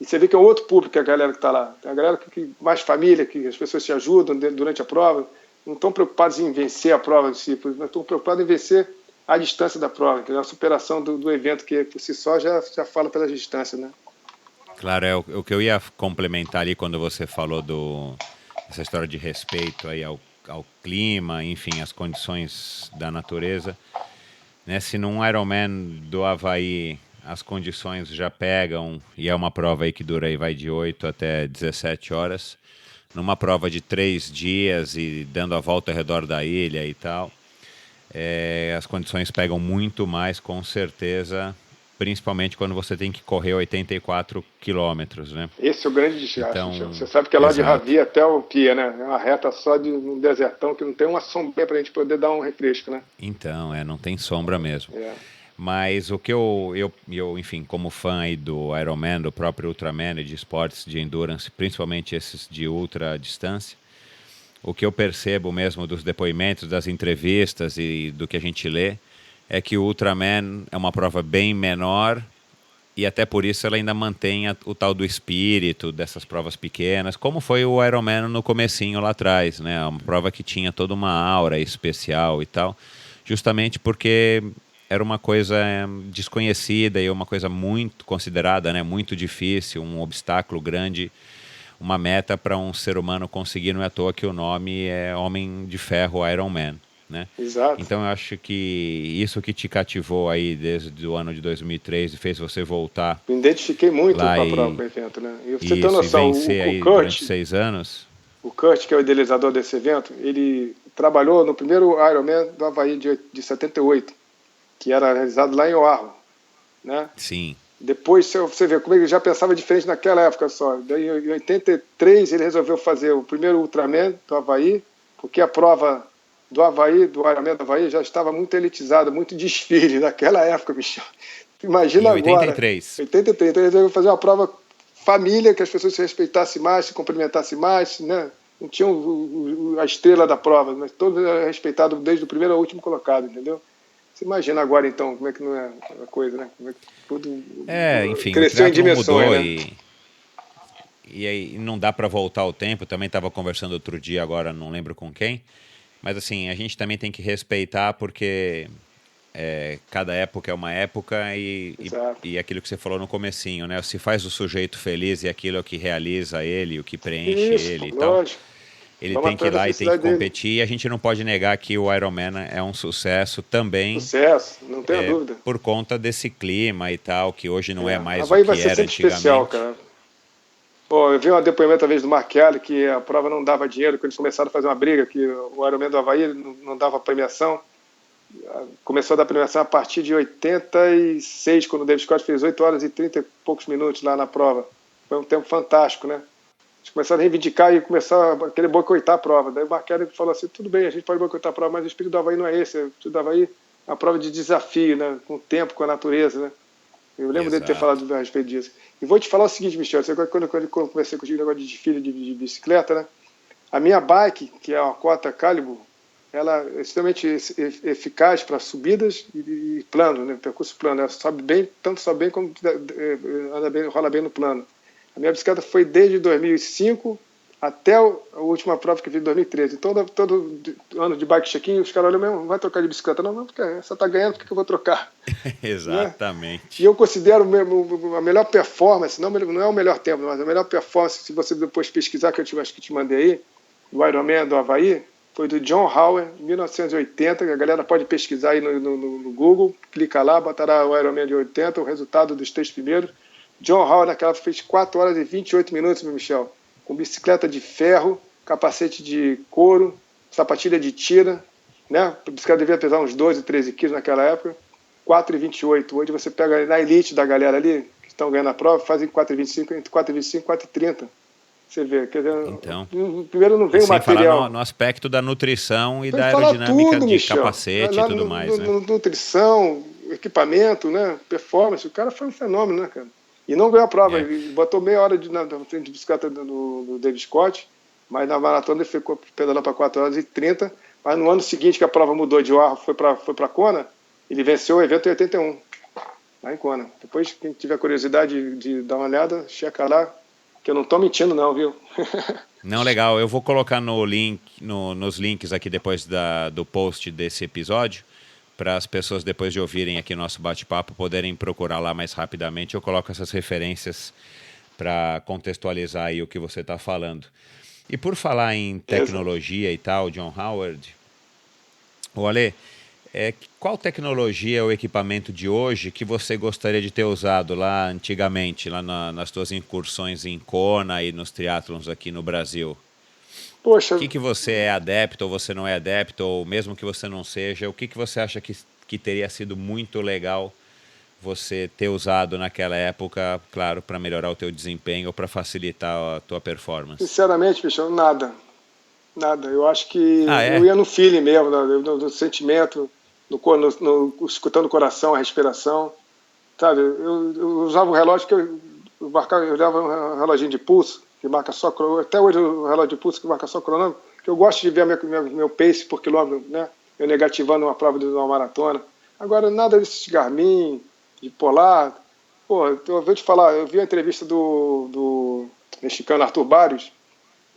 E você vê que é outro público, a galera que está lá. Tem a galera que mais família, que as pessoas se ajudam durante a prova, não estão preocupados em vencer a prova em si, mas estão preocupados em vencer a distância da prova, que é a superação do evento, que por si só já fala pela distância, né?
Claro, é o que eu ia complementar ali quando você falou dessa história de respeito aí ao clima, enfim, às condições da natureza. Né? Se num Ironman do Havaí as condições já pegam, e é uma prova aí que dura aí, vai de 8 até 17 horas, numa prova de 3 dias e dando a volta ao redor da ilha e tal, as condições pegam muito mais, com certeza, principalmente quando você tem que correr 84 quilômetros, né?
Esse é o grande desgaste.
Então,
você sabe que é lá de
exato.
Ravi até o Pia, né? É uma reta só de um desertão que não tem uma sombra para a gente poder dar um refresco, né?
Então, não tem sombra mesmo.
É.
Mas o que eu, enfim, como fã aí do Ironman, do próprio Ultraman e de esportes de endurance, principalmente esses de ultra distância, o que eu percebo mesmo dos depoimentos, das entrevistas e do que a gente lê, é que o Ultraman é uma prova bem menor e até por isso ela ainda mantém o tal do espírito dessas provas pequenas, como foi o Ironman no comecinho lá atrás, né? Uma prova que tinha toda uma aura especial e tal, justamente porque era uma coisa desconhecida e uma coisa muito considerada, né? Muito difícil, um obstáculo grande, uma meta para um ser humano conseguir. Não é à toa que o nome é Homem de Ferro Ironman. Né?
Exato.
Então eu acho que isso que te cativou aí desde o ano de 2003 e fez você voltar.
Me identifiquei muito com o próprio evento, né? E você tem noção, o Kurt,
durante 6 anos.
O Kurt, que é o idealizador desse evento, ele trabalhou no primeiro Ironman do Havaí de 78, que era realizado lá em Oahu, né?
Sim.
Depois você vê como ele já pensava diferente naquela época só. Daí, em 83 ele resolveu fazer o primeiro Ultraman do Havaí, porque a prova do Havaí, do Ironman do Havaí, já estava muito elitizada, muito desfile naquela época, Michel. Imagina
em 83.
agora. 83. Então ele resolveu fazer uma prova família, que as pessoas se respeitassem mais, se cumprimentassem mais, né? Não tinha a estrela da prova, mas todos eram respeitados desde o primeiro ao último colocado, entendeu? Você imagina agora, então, como é que não é a coisa, né? Como é que tudo
enfim,
cresceu em dimensões,
mudou,
né?
E aí não dá para voltar ao tempo. Também estava conversando outro dia, agora não lembro com quem. Mas assim, a gente também tem que respeitar, porque cada época é uma época e aquilo que você falou no comecinho, né? Se faz o sujeito feliz e aquilo é o que realiza ele, o que preenche ele e tal. Ele tem que ir lá e tem que competir. E a gente não pode negar que o Ironman é um sucesso também.
Sucesso, não tenha dúvida.
Por conta desse clima e tal, que hoje não é mais
Havaí
o que
vai ser
era
sempre
antigamente.
Especial, cara. Pô, eu vi um depoimento uma vez do Mark Kelly que a prova não dava dinheiro, que eles começaram a fazer uma briga, que o Ironman do Havaí não dava premiação. Começou a dar premiação a partir de 86, quando o David Scott fez 8 horas e 30 e poucos minutos lá na prova. Foi um tempo fantástico, né? Eles começaram a reivindicar e começaram a querer boicotar a prova. Daí o Mark Kelly falou assim, tudo bem, a gente pode boicotar a prova, mas o espírito do Havaí não é esse. O espírito do Havaí é uma prova de desafio, né? Com o tempo, com a natureza, né? Eu lembro dele ter falado a respeito disso. E vou te falar o seguinte, Michel, quando eu conversei contigo no negócio de desfile de bicicleta, né? A minha bike, que é uma Cota Calibur, ela é extremamente eficaz para subidas e plano, né? Percurso plano. Ela sobe bem, tanto sobe bem como anda bem, rola bem no plano. A minha bicicleta foi desde 2005 até a última prova que eu fiz em 2013. Então, todo ano de bike check-in, os caras olham mesmo, não vai trocar de bicicleta? Não, porque essa está ganhando, por que eu vou trocar?
Exatamente.
Né? E eu considero a melhor performance, não é o melhor tempo, mas a melhor performance, se você depois pesquisar, que eu acho que te mandei aí, do Ironman do Havaí, foi do John Howard, em 1980, a galera pode pesquisar aí no Google, clica lá, botará o Ironman de 80, o resultado dos 3 primeiros. John Howard naquela fez 4 horas e 28 minutos, meu Michel, com bicicleta de ferro, capacete de couro, sapatilha de tira, né? A bicicleta devia pesar uns 12, 13 quilos naquela época, 4,28. Hoje você pega na elite da galera ali, que estão ganhando a prova, fazem 4,25, entre 4,25 e 4,30. Você vê, quer dizer,
então,
primeiro não vem o material.
Falar no aspecto da nutrição e da aerodinâmica
tudo,
de
Michel.
capacete e tudo mais, né?
Nutrição, equipamento, né? Performance, o cara foi um fenômeno, né, cara? E não ganhou a prova, ele botou meia hora de bicicleta do David Scott, mas na maratona ele ficou pedalando para 4 horas e 30, Mas no ano seguinte que a prova mudou de Warhol, foi para Kona, ele venceu o evento em 81, lá em Kona. Depois, quem tiver curiosidade de dar uma olhada, checa lá, que eu não estou mentindo não, viu?
Não, legal. Eu vou colocar nos links aqui depois do post desse episódio, para as pessoas, depois de ouvirem aqui nosso bate-papo, poderem procurar lá mais rapidamente. Eu coloco essas referências para contextualizar aí o que você está falando. E por falar em tecnologia e tal, John Howard, Ale, qual tecnologia ou equipamento de hoje que você gostaria de ter usado lá antigamente, lá nas suas incursões em Kona e nos triatlons aqui no Brasil?
Poxa,
O que você é adepto ou você não é adepto, ou mesmo que você não seja, o que você acha que teria sido muito legal você ter usado naquela época, claro, para melhorar o teu desempenho ou para facilitar a tua performance?
sinceramente, bicho, nada. Nada. Eu acho que
É?
eu ia no feeling mesmo, no sentimento, escutando o coração, a respiração. Sabe, eu usava o relógio eu usava um reloginho de pulso, que marca só cronômetro. Até hoje o relógio de pulso que marca só cronômetro, que eu gosto de ver meu pace por quilômetro, né? Eu negativando uma prova de uma maratona. Agora, nada desses Garmin, de Polar. Pô, eu vou te falar, eu vi a entrevista do mexicano Arthur Barrios,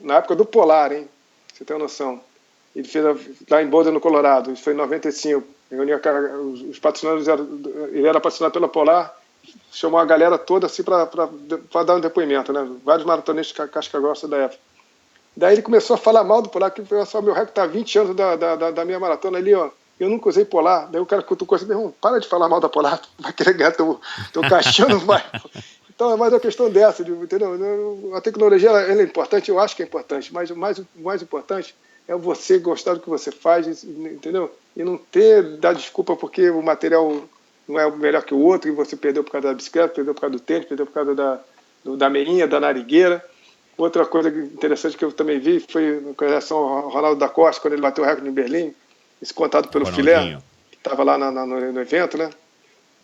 na época do Polar, hein? Você tem uma noção. Ele fez lá em Boulder, no Colorado, isso foi em 95. Reunia os patrocinadores, ele era patrocinado pela Polar, chamou a galera toda assim para dar um depoimento, né? Vários maratonistas casca-grossa da época. Daí ele começou a falar mal do Polar, que só meu recorde está 20 anos da minha maratona ali, ó. Eu nunca usei Polar. Daí o cara cutucou assim, meu irmão, para de falar mal da Polar, vai querer ganhar teu caixão, não vai. Então é mais uma questão dessa, entendeu? A tecnologia ela é importante, eu acho que é importante, mas o mais importante é você gostar do que você faz, entendeu? E não dar desculpa porque o material não é melhor que o outro e você perdeu por causa da bicicleta, perdeu por causa do tênis, perdeu por causa da meinha, da narigueira. Outra coisa interessante que eu também vi foi com relação ao Ronaldo da Costa, quando ele bateu o recorde em Berlim, esse contado pelo Filé, que estava lá no evento, né?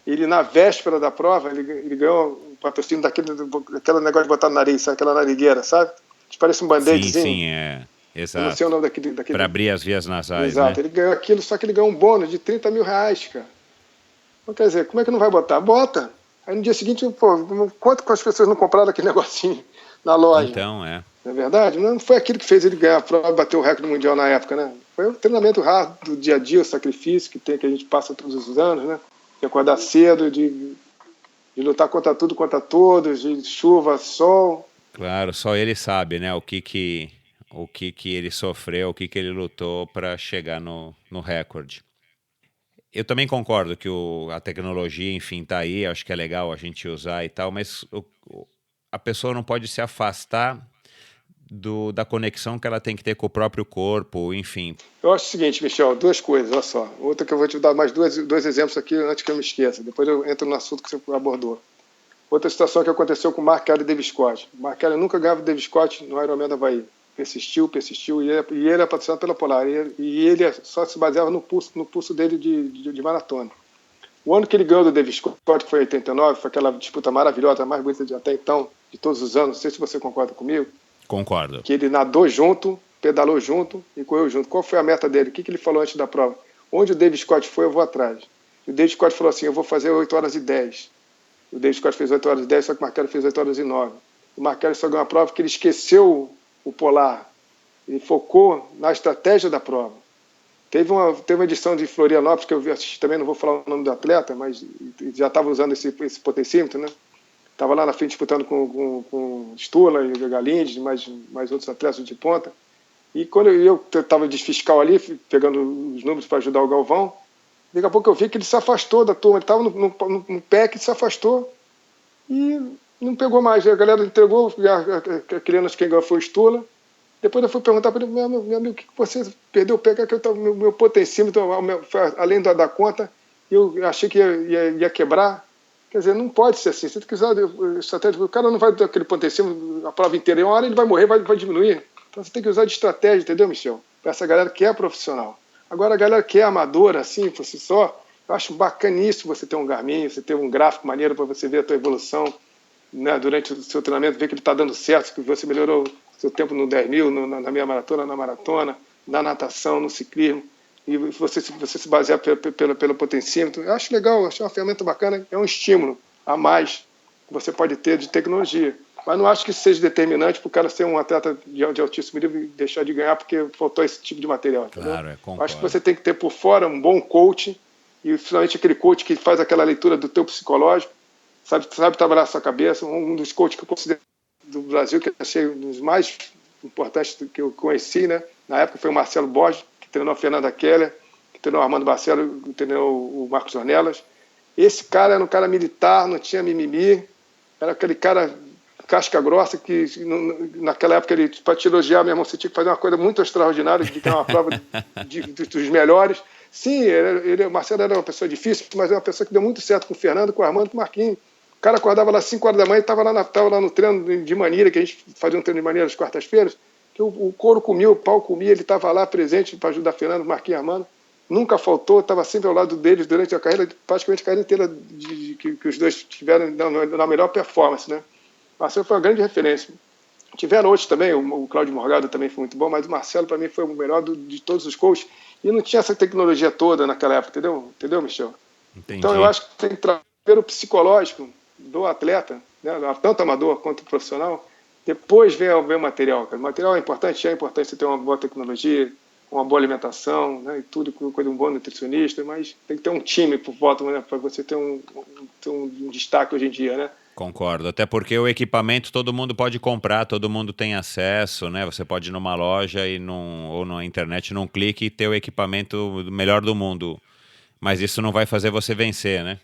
Ele, na véspera da prova, ele ganhou um patrocínio daquele negócio de botar no nariz, sabe? Aquela narigueira, sabe? Que parece um band-aidzinho.
Sim, exato.
Eu não sei o nome daquele...
Para abrir as vias nasais,
exato,
né?
Ele ganhou aquilo, só que ele ganhou um bônus de 30 mil reais, cara. Então, quer dizer, como é que não vai botar? Bota! Aí no dia seguinte, pô, quanto as pessoas não compraram aquele negocinho na loja?
Então,
Não é verdade? Não foi aquilo que fez ele ganhar a prova, bater o recorde mundial na época, né? Foi o treinamento raro do dia a dia, o sacrifício que a gente passa todos os anos, né? De acordar cedo, de lutar contra tudo, contra todos, de chuva, sol.
Claro, só ele sabe, né? O que ele sofreu, o que ele lutou para chegar no recorde. Eu também concordo que a tecnologia, enfim, tá aí, acho que é legal a gente usar e tal, mas a pessoa não pode se afastar da conexão que ela tem que ter com o próprio corpo, enfim.
Eu acho o seguinte, Michel, duas coisas, olha só. Outra que eu vou te dar mais dois exemplos aqui antes que eu me esqueça. Depois eu entro no assunto que você abordou. Outra situação que aconteceu com o Mark Kelly e David Scott. O Mark Kelly nunca ganhava o David Scott no Ironman da Havaí. Persistiu, e ele era patrocinado pela Polar. E ele só se baseava no pulso dele de maratona. O ano que ele ganhou do David Scott, que foi em 89, foi aquela disputa maravilhosa, a mais bonita de até então, de todos os anos. Não sei se você concorda comigo.
Concordo.
Que ele nadou junto, pedalou junto e correu junto. Qual foi a meta dele? O que ele falou antes da prova? Onde o David Scott foi, eu vou atrás. E o David Scott falou assim, eu vou fazer 8 horas e 10. O David Scott fez 8 horas e 10, só que o Mark Kelly fez 8 horas e 9. O Mark Kelly só ganhou a prova porque ele esqueceu o Polar. Ele focou na estratégia da prova. Teve uma edição de Florianópolis, que eu assisti também, não vou falar o nome do atleta, mas já estava usando esse potencímetro, né? Estava lá na frente disputando com Stula e Galinde, mais outros atletas de ponta. E quando eu estava de fiscal ali, pegando os números para ajudar o Galvão, daqui a pouco eu vi que ele se afastou da turma. Ele estava no pé que se afastou e não pegou mais. A galera entregou, aquele ano quem ganhou foi o Stula. Depois eu fui perguntar para ele, meu amigo, o que você perdeu o pé? Que meu potencímetro, além da conta, eu achei que ia quebrar. Quer dizer, não pode ser assim. Você tem que usar estratégia. O cara não vai dar aquele potencial a prova inteira. Em uma hora ele vai morrer, vai diminuir. Então você tem que usar de estratégia, entendeu, Michel? Para essa galera que é profissional. Agora, a galera que é amadora, assim, por si só, eu acho bacaníssimo você ter um Garmin, você ter um gráfico maneiro para você ver a tua evolução, né, durante o seu treinamento, ver que ele está dando certo, que você melhorou seu tempo no 10 mil, na meia maratona, na maratona, na natação, no ciclismo, e você se basear pelo potencímetro. Eu acho legal, acho uma ferramenta bacana, é um estímulo a mais que você pode ter de tecnologia. Mas não acho que isso seja determinante para o cara ser um atleta de altíssimo nível e deixar de ganhar porque faltou esse tipo de material.
Claro, concordo.
Acho que você tem que ter por fora um bom coach, e principalmente aquele coach que faz aquela leitura do teu psicológico, sabe trabalhar a sua cabeça. Um dos coaches que eu considero do Brasil, que eu achei um dos mais importantes que eu conheci, né? Na época foi o Marcelo Borges, que treinou a Fernanda Keller, que treinou o Armando Barcelo, que treinou o Marcos Ornelas. Esse cara era um cara militar, não tinha mimimi, era aquele cara casca grossa que naquela época ele, para te elogiar mesmo, você tinha que fazer uma coisa muito extraordinária, de ter uma prova dos melhores. Sim, o Marcelo era uma pessoa difícil, mas era uma pessoa que deu muito certo com o Fernando, com o Armando, com o Marquinhos. O cara acordava lá às 5 horas da manhã e estava lá no treino de maneira, que a gente fazia um treino de maneira às quartas-feiras, que o couro comia, o pau comia, ele estava lá presente para ajudar Fernando, Marquinhos e Armando. Nunca faltou, estava sempre ao lado deles durante a carreira, praticamente a carreira inteira que os dois tiveram na melhor performance, né? Marcelo foi uma grande referência. Tiveram outros também, o Cláudio Morgado também foi muito bom, mas o Marcelo, para mim, foi o melhor de todos os coaches. E não tinha essa tecnologia toda naquela época, entendeu, Michel?
Entendi.
Então, eu acho que tem que trazer o psicológico do atleta, né, tanto amador quanto profissional, depois vem o material. Cara. O material é importante você ter uma boa tecnologia, uma boa alimentação, né, e tudo com um bom nutricionista, mas tem que ter um time por volta, né, para você ter um destaque hoje em dia, né?
Concordo, até porque o equipamento todo mundo pode comprar, todo mundo tem acesso, né? Você pode ir numa loja ou na internet num clique e ter o equipamento melhor do mundo, mas isso não vai fazer você vencer, né?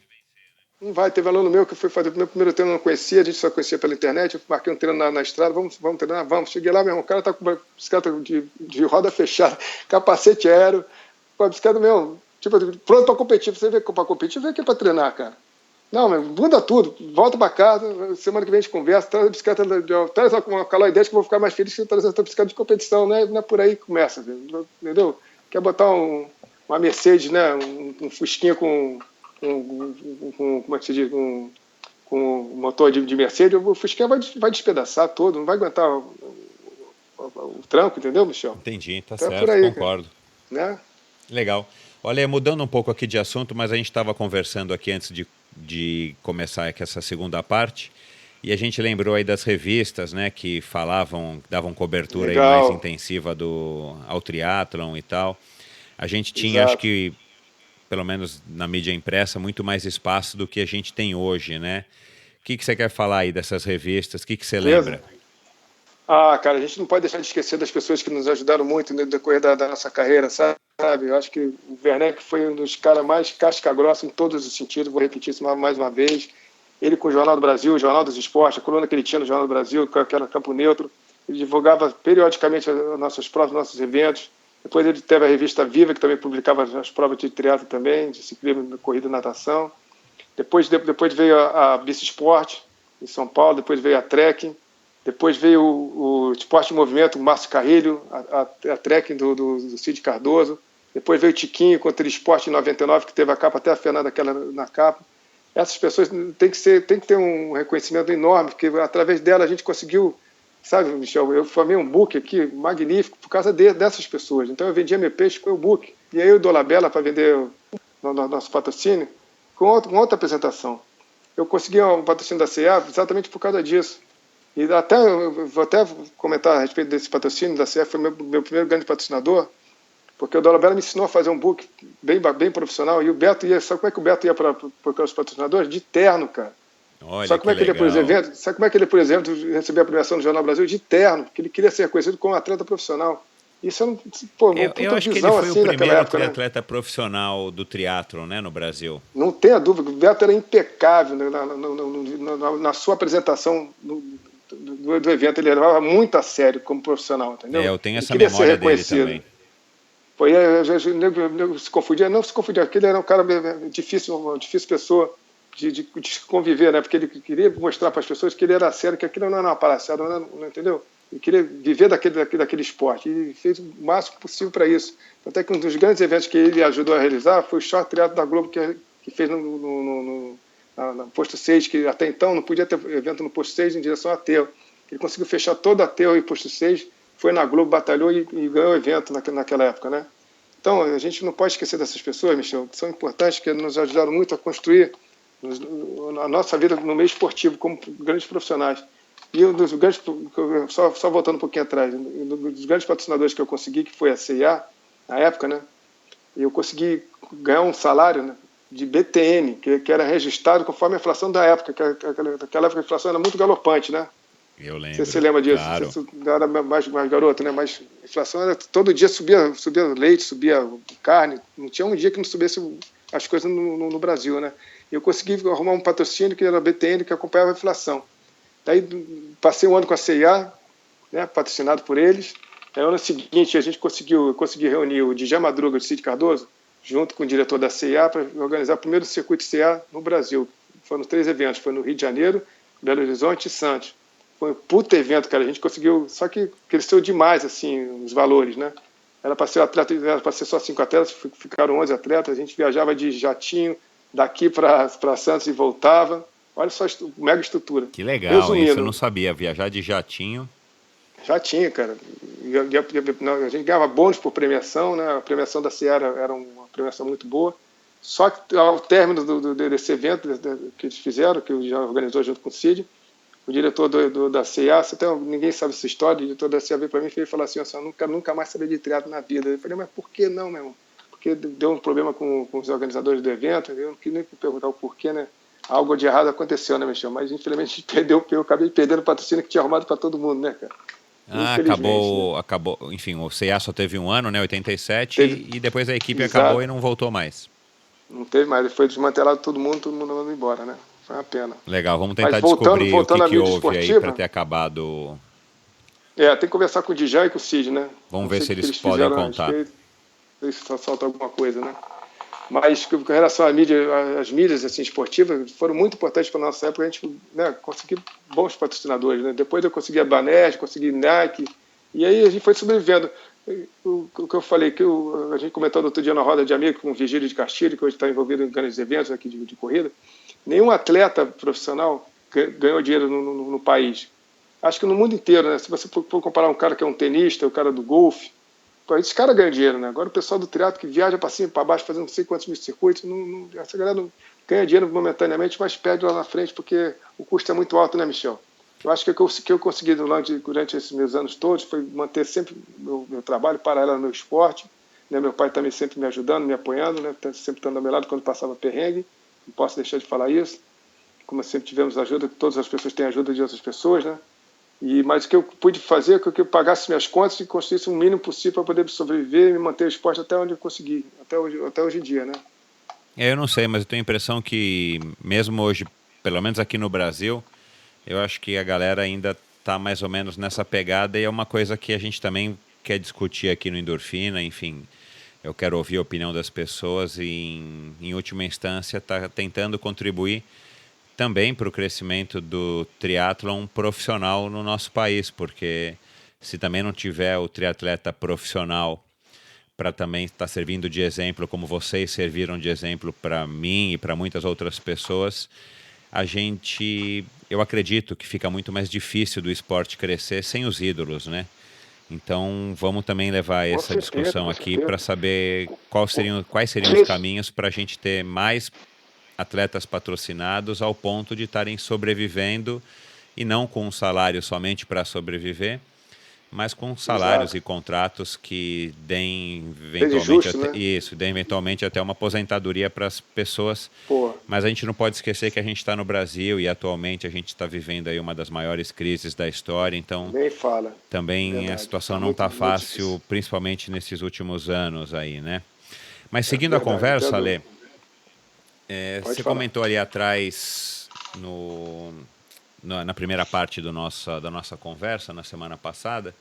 Não vai. Teve aluno meu que foi fazer o meu primeiro treino, eu não conhecia, a gente só conhecia pela internet, eu marquei um treino na estrada, vamos treinar, vamos. Cheguei lá, meu irmão, o cara tá com uma bicicleta de roda fechada, capacete aéreo, com a bicicleta mesmo, tipo, pronto para competir. Você vê para competir, vem aqui para treinar, cara. Não, meu, muda tudo, volta para casa, semana que vem a gente conversa, traz a bicicleta, traz uma Caloi 10 que eu vou ficar mais feliz que trazer essa bicicleta de competição, não é por aí que começa, entendeu? Quer botar uma Mercedes, né, um Fusquinha com como é que se diz, com um motor de Mercedes, o Fusquinha vai despedaçar todo, não vai aguentar o tranco, entendeu, Michel?
Entendi, tá
então
certo,
é por aí,
concordo.
Né?
Legal. Olha, mudando um pouco aqui de assunto, mas a gente estava conversando aqui antes de começar aqui essa segunda parte, e a gente lembrou aí das revistas, né, que davam cobertura aí mais intensiva ao triatlon e tal. A gente tinha,
Exato.
acho que, pelo menos na mídia impressa, muito mais espaço do que a gente tem hoje, né? O que você quer falar aí dessas revistas? O que você lembra?
Cara, a gente não pode deixar de esquecer das pessoas que nos ajudaram muito no decorrer da nossa carreira, sabe? Eu acho que o Werneck foi um dos caras mais casca-grossa em todos os sentidos, vou repetir isso mais uma vez. Ele com o Jornal do Brasil, o Jornal dos Esportes, a coluna que ele tinha no Jornal do Brasil, que era Campo Neutro, ele divulgava periodicamente as nossas provas, nossos eventos. Depois ele teve a revista Viva, que também publicava as provas de triatlo também, de ciclismo, corrida e natação. Depois veio a Bici Esporte, em São Paulo, depois veio a Trekking. Depois veio o Esporte de Movimento, o Márcio Carrilho, a Trekking do Cid Cardoso. Depois veio o Tiquinho com o Trisporte em 99, que teve a capa, até a Fernanda aquela na capa. Essas pessoas tem que ter um reconhecimento enorme, porque através dela a gente conseguiu, sabe, Michel, eu formei um book aqui magnífico por causa dessas pessoas. Então eu vendia meu peixe com o book. E aí eu dou Labela para vender no nosso patrocínio com outra apresentação. Eu consegui um patrocínio da CA exatamente por causa disso. E vou até comentar a respeito desse patrocínio da CF, foi meu primeiro grande patrocinador, porque o Dolabella me ensinou a fazer um book bem profissional, e o Beto sabe como é que o Beto ia para os patrocinadores? De terno, cara.
Olha,
sabe como é que ele ia para os eventos? Sabe como é que ele, por exemplo, recebeu a premiação do Jornal Brasil? De terno, porque ele queria ser reconhecido como um atleta profissional. Isso é uma
eu acho que ele foi
assim,
o primeiro
época,
atleta profissional do triatlon, né, no Brasil.
Não tenha dúvida, o Beto era impecável na sua apresentação do evento, ele levava muito a sério como profissional, entendeu?
Eu tenho essa memória dele também.
Foi, se confundia, porque ele era um cara difícil, uma difícil pessoa de conviver, né? Porque ele queria mostrar para as pessoas que ele era sério, que aquilo não era uma palhaçada, não, entendeu? Ele queria viver daquele esporte, e fez o máximo possível para isso. Até que um dos grandes eventos que ele ajudou a realizar foi o Short Triathlon da Globo, que fez no Posto 6, que até então não podia ter evento no Posto 6 em direção a Aterro. Ele conseguiu fechar todo Aterro e Posto 6, foi na Globo, batalhou e ganhou o evento naquela época, né? Então, a gente não pode esquecer dessas pessoas, Michel, que são importantes, que nos ajudaram muito a construir a nossa vida no meio esportivo, como grandes profissionais. E um dos grandes, só voltando um pouquinho atrás, um dos grandes patrocinadores que eu consegui, que foi a CIA, na época, né? Eu consegui ganhar um salário, né, de BTN, que era registrado conforme a inflação da época, que aquela época a inflação era muito galopante, né?
Eu lembro.
Você se lembra disso?
Claro.
Você era mais garoto, né? Mas a inflação era todo dia subia leite, subia carne. Não tinha um dia que não subisse as coisas no Brasil, né? E eu consegui arrumar um patrocínio que era a BTN, que acompanhava a inflação. Daí passei um ano com a CIA, né, patrocinado por eles. Aí, no ano seguinte, eu consegui reunir o Djalma Madruga e o Cid Cardoso, junto com o diretor da CIA, para organizar o primeiro circuito CIA no Brasil. Foram 3 eventos, foi no Rio de Janeiro, Belo Horizonte e Santos. Foi um puta evento, cara, a gente conseguiu, só que cresceu demais, assim, os valores, né? Era para ser só 5 atletas, ficaram 11 atletas, a gente viajava de jatinho daqui para Santos e voltava. Olha só a mega estrutura.
Que legal, resumindo, isso eu não sabia, viajar de jatinho.
Jatinho, cara. A gente ganhava bônus por premiação, né? A premiação da Sierra era uma premiação muito boa. Só que ao término desse evento que eles fizeram, que eu já organizou junto com o Cid, o diretor da CIA, até ninguém sabe essa história, o diretor da CIA veio para mim e falou assim, eu nunca mais saber de triatlo na vida. Eu falei, mas por que não, meu irmão? Porque deu um problema com os organizadores do evento, eu não queria nem perguntar o porquê, né? Algo de errado aconteceu, né, Michel? Mas infelizmente eu acabei perdendo o patrocínio que tinha arrumado para todo mundo, né, cara?
Acabou, enfim, o CIA só teve um ano, né, 87, e depois a equipe acabou e não voltou mais.
Não teve mais, foi desmantelado todo mundo mandando embora, né? Foi uma pena.
Legal, vamos tentar descobrir o que houve esportiva, aí para ter acabado.
Tem que conversar com o Djalma e com o Cid, né?
Vamos ver se eles podem contar.
Ver se falta alguma coisa, né? Mas com relação à mídia, as mídias assim, esportivas foram muito importantes para a nossa época, a gente, né, conseguiu bons patrocinadores, né? Depois eu consegui a Banesp, consegui Nike, e aí a gente foi sobrevivendo. O que eu falei, a gente comentou no outro dia na roda de amigos com o Vigílio de Castilho, que hoje está envolvido em grandes eventos aqui de corrida, nenhum atleta profissional ganhou dinheiro no país. Acho que no mundo inteiro, né? Se você for comparar um cara que é um tenista, o cara do golfe, esses caras ganham dinheiro, né? Agora o pessoal do triatlo que viaja para cima e para baixo, fazendo não sei quantos mil circuitos, essa galera não ganha dinheiro momentaneamente, mas perde lá na frente, porque o custo é muito alto, né, Michel? Eu acho que o que eu consegui durante esses meus anos todos foi manter sempre meu trabalho paralelo ao meu esporte, né? Meu pai também sempre me ajudando, me apoiando, né? Sempre estando ao meu lado quando passava perrengue, não posso deixar de falar isso. Como sempre tivemos ajuda, todas as pessoas têm ajuda de outras pessoas, né? Mas o que eu pude fazer é que eu pagasse minhas contas e construísse o mínimo possível para poder sobreviver e me manter o esporte até onde eu consegui, até hoje em dia, né?
Eu não sei, mas eu tenho a impressão que mesmo hoje, pelo menos aqui no Brasil, eu acho que a galera ainda está mais ou menos nessa pegada e é uma coisa que a gente também quer discutir aqui no Endorfina, enfim, eu quero ouvir a opinião das pessoas e, em última instância, está tentando contribuir também para o crescimento do triatlon profissional no nosso país, porque se também não tiver o triatleta profissional para também estar servindo de exemplo, como vocês serviram de exemplo para mim e para muitas outras pessoas, eu acredito que fica muito mais difícil do esporte crescer sem os ídolos, né? Então vamos também levar essa discussão aqui para saber quais seriam os caminhos para a gente ter mais atletas patrocinados ao ponto de estarem sobrevivendo e não com um salário somente para sobreviver, mas com salários e contratos que deem eventualmente até uma aposentadoria para as pessoas. Mas a gente não pode esquecer que a gente está no Brasil e atualmente a gente está vivendo aí uma das maiores crises da história, então também verdade, a situação não está fácil, principalmente nesses últimos anos aí, né? Mas seguindo a conversa, Alê, você comentou ali atrás, na primeira parte da nossa conversa, na semana passada,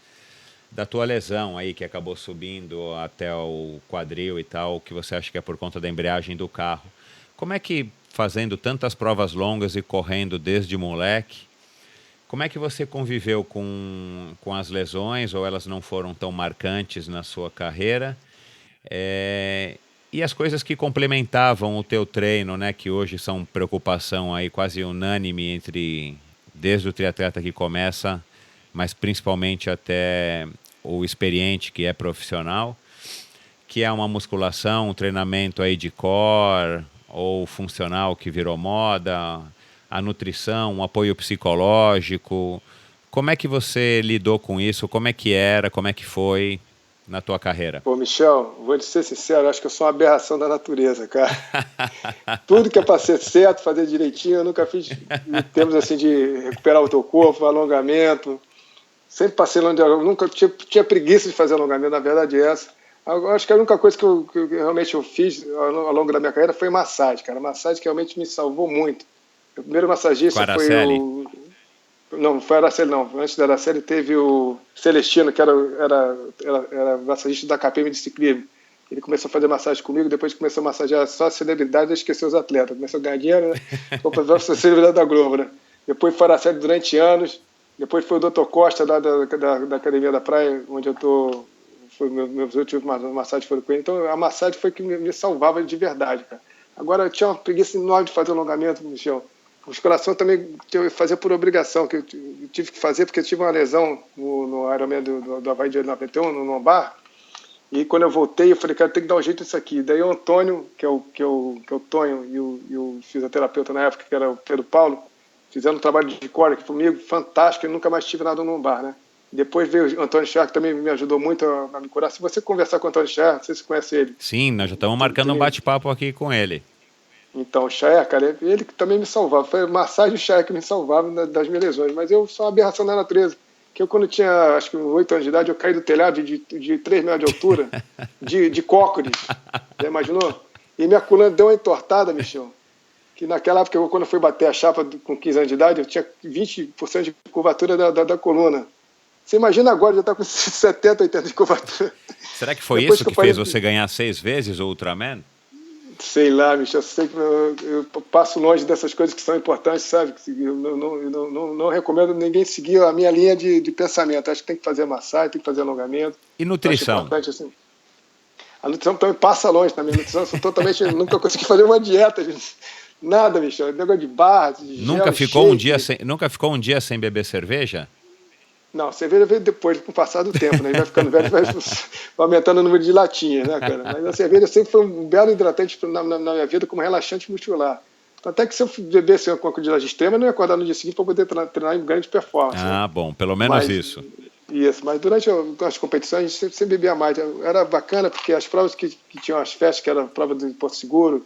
da tua lesão aí, que acabou subindo até o quadril e tal, que você acha que é por conta da embreagem do carro. Como é que, fazendo tantas provas longas e correndo desde moleque, como é que você conviveu com as lesões, ou elas não foram tão marcantes na sua carreira? E as coisas que complementavam o teu treino, né, que hoje são preocupação aí quase unânime desde o triatleta que começa, mas principalmente até
o experiente que é profissional, que é uma musculação, um treinamento aí de core ou funcional que virou moda, a nutrição, um apoio psicológico. Como é que você lidou com isso? Como é que era? Como é que foi na tua carreira?
Pô, Michel, vou te ser sincero, acho que eu sou uma aberração da natureza, cara. Tudo que é para ser certo, fazer direitinho, eu nunca fiz em termos assim de recuperar o teu corpo, alongamento. Sempre passei longe, eu nunca tinha preguiça de fazer alongamento, na verdade é essa. Eu acho que a única coisa que eu realmente fiz ao longo da minha carreira foi massagem, cara. Massagem que realmente me salvou muito. O primeiro massagista foi o... Não foi Araceli, não. Antes da Araceli teve o Celestino, que era massagista da KPM de ciclismo. Ele começou a fazer massagem comigo, depois começou a massagear só a celebridade e esqueceu os atletas. Começou a ganhar dinheiro, né? Foi para a celebridade da Globo, né? Depois foi a Araceli durante anos. Depois foi o Dr. Costa, da Academia da Praia, onde eu estou. Meus últimos massagens foram com ele. Então a massagem foi que me salvava de verdade, cara. Agora eu tinha uma preguiça enorme de fazer alongamento, Michel. Musculação também eu fazia por obrigação, que eu tive que fazer porque eu tive uma lesão no Ironman do Havaí de 91, no lombar. E quando eu voltei, eu falei, cara, tem que dar um jeito nisso aqui. Daí o Antônio, que é o Tonho, e o fisioterapeuta na época, que era o Pedro Paulo, fizeram um trabalho de core aqui comigo, fantástico, eu nunca mais tive nada no lombar, né? Depois veio o Antônio Scher, que também me ajudou muito a me curar. Se você conversar com o Antônio Scher, não sei se você conhece ele.
Sim, nós já estamos marcando um bate-papo aqui com ele.
Então, o Cher, cara, ele que também me salvava. Foi a massagem do Cher que me salvava das minhas lesões. Mas eu sou uma aberração da natureza. Que eu, quando tinha, acho que 8 anos de idade, eu caí do telhado de 3 metros de altura, de cócoras. Já imaginou? E minha coluna deu uma entortada, Michel. Que naquela época, quando eu fui bater a chapa com 15 anos de idade, eu tinha 20% de curvatura da coluna. Você imagina agora, já está com 70, 80 de curvatura.
Será que foi isso que fez você ganhar 6 vezes o Ultraman?
Sei lá, bicho, eu sei que eu passo longe dessas coisas que são importantes, sabe? Eu não recomendo ninguém seguir a minha linha de pensamento. Acho que tem que fazer massagem, tem que fazer alongamento.
E nutrição?
Assim. A nutrição também passa longe também. A nutrição, eu sou totalmente... nunca consegui fazer uma dieta, gente. Nada, bicho. Negócio de barra, de gel,
nunca ficou um dia sem beber cerveja?
Não, cerveja veio depois, com o passar do tempo, né? Ele vai ficando velho, vai aumentando o número de latinhas, né, cara? Mas a cerveja sempre foi um belo hidratante na minha vida como relaxante muscular. Então, até que se eu bebesse uma quantidade extrema, eu não ia acordar no dia seguinte para poder treinar em grande performance.
Ah, né? Bom, pelo menos isso.
Isso, mas durante as competições a gente sempre bebia mais. Era bacana porque as provas que tinham as festas, que era a prova do Porto Seguro,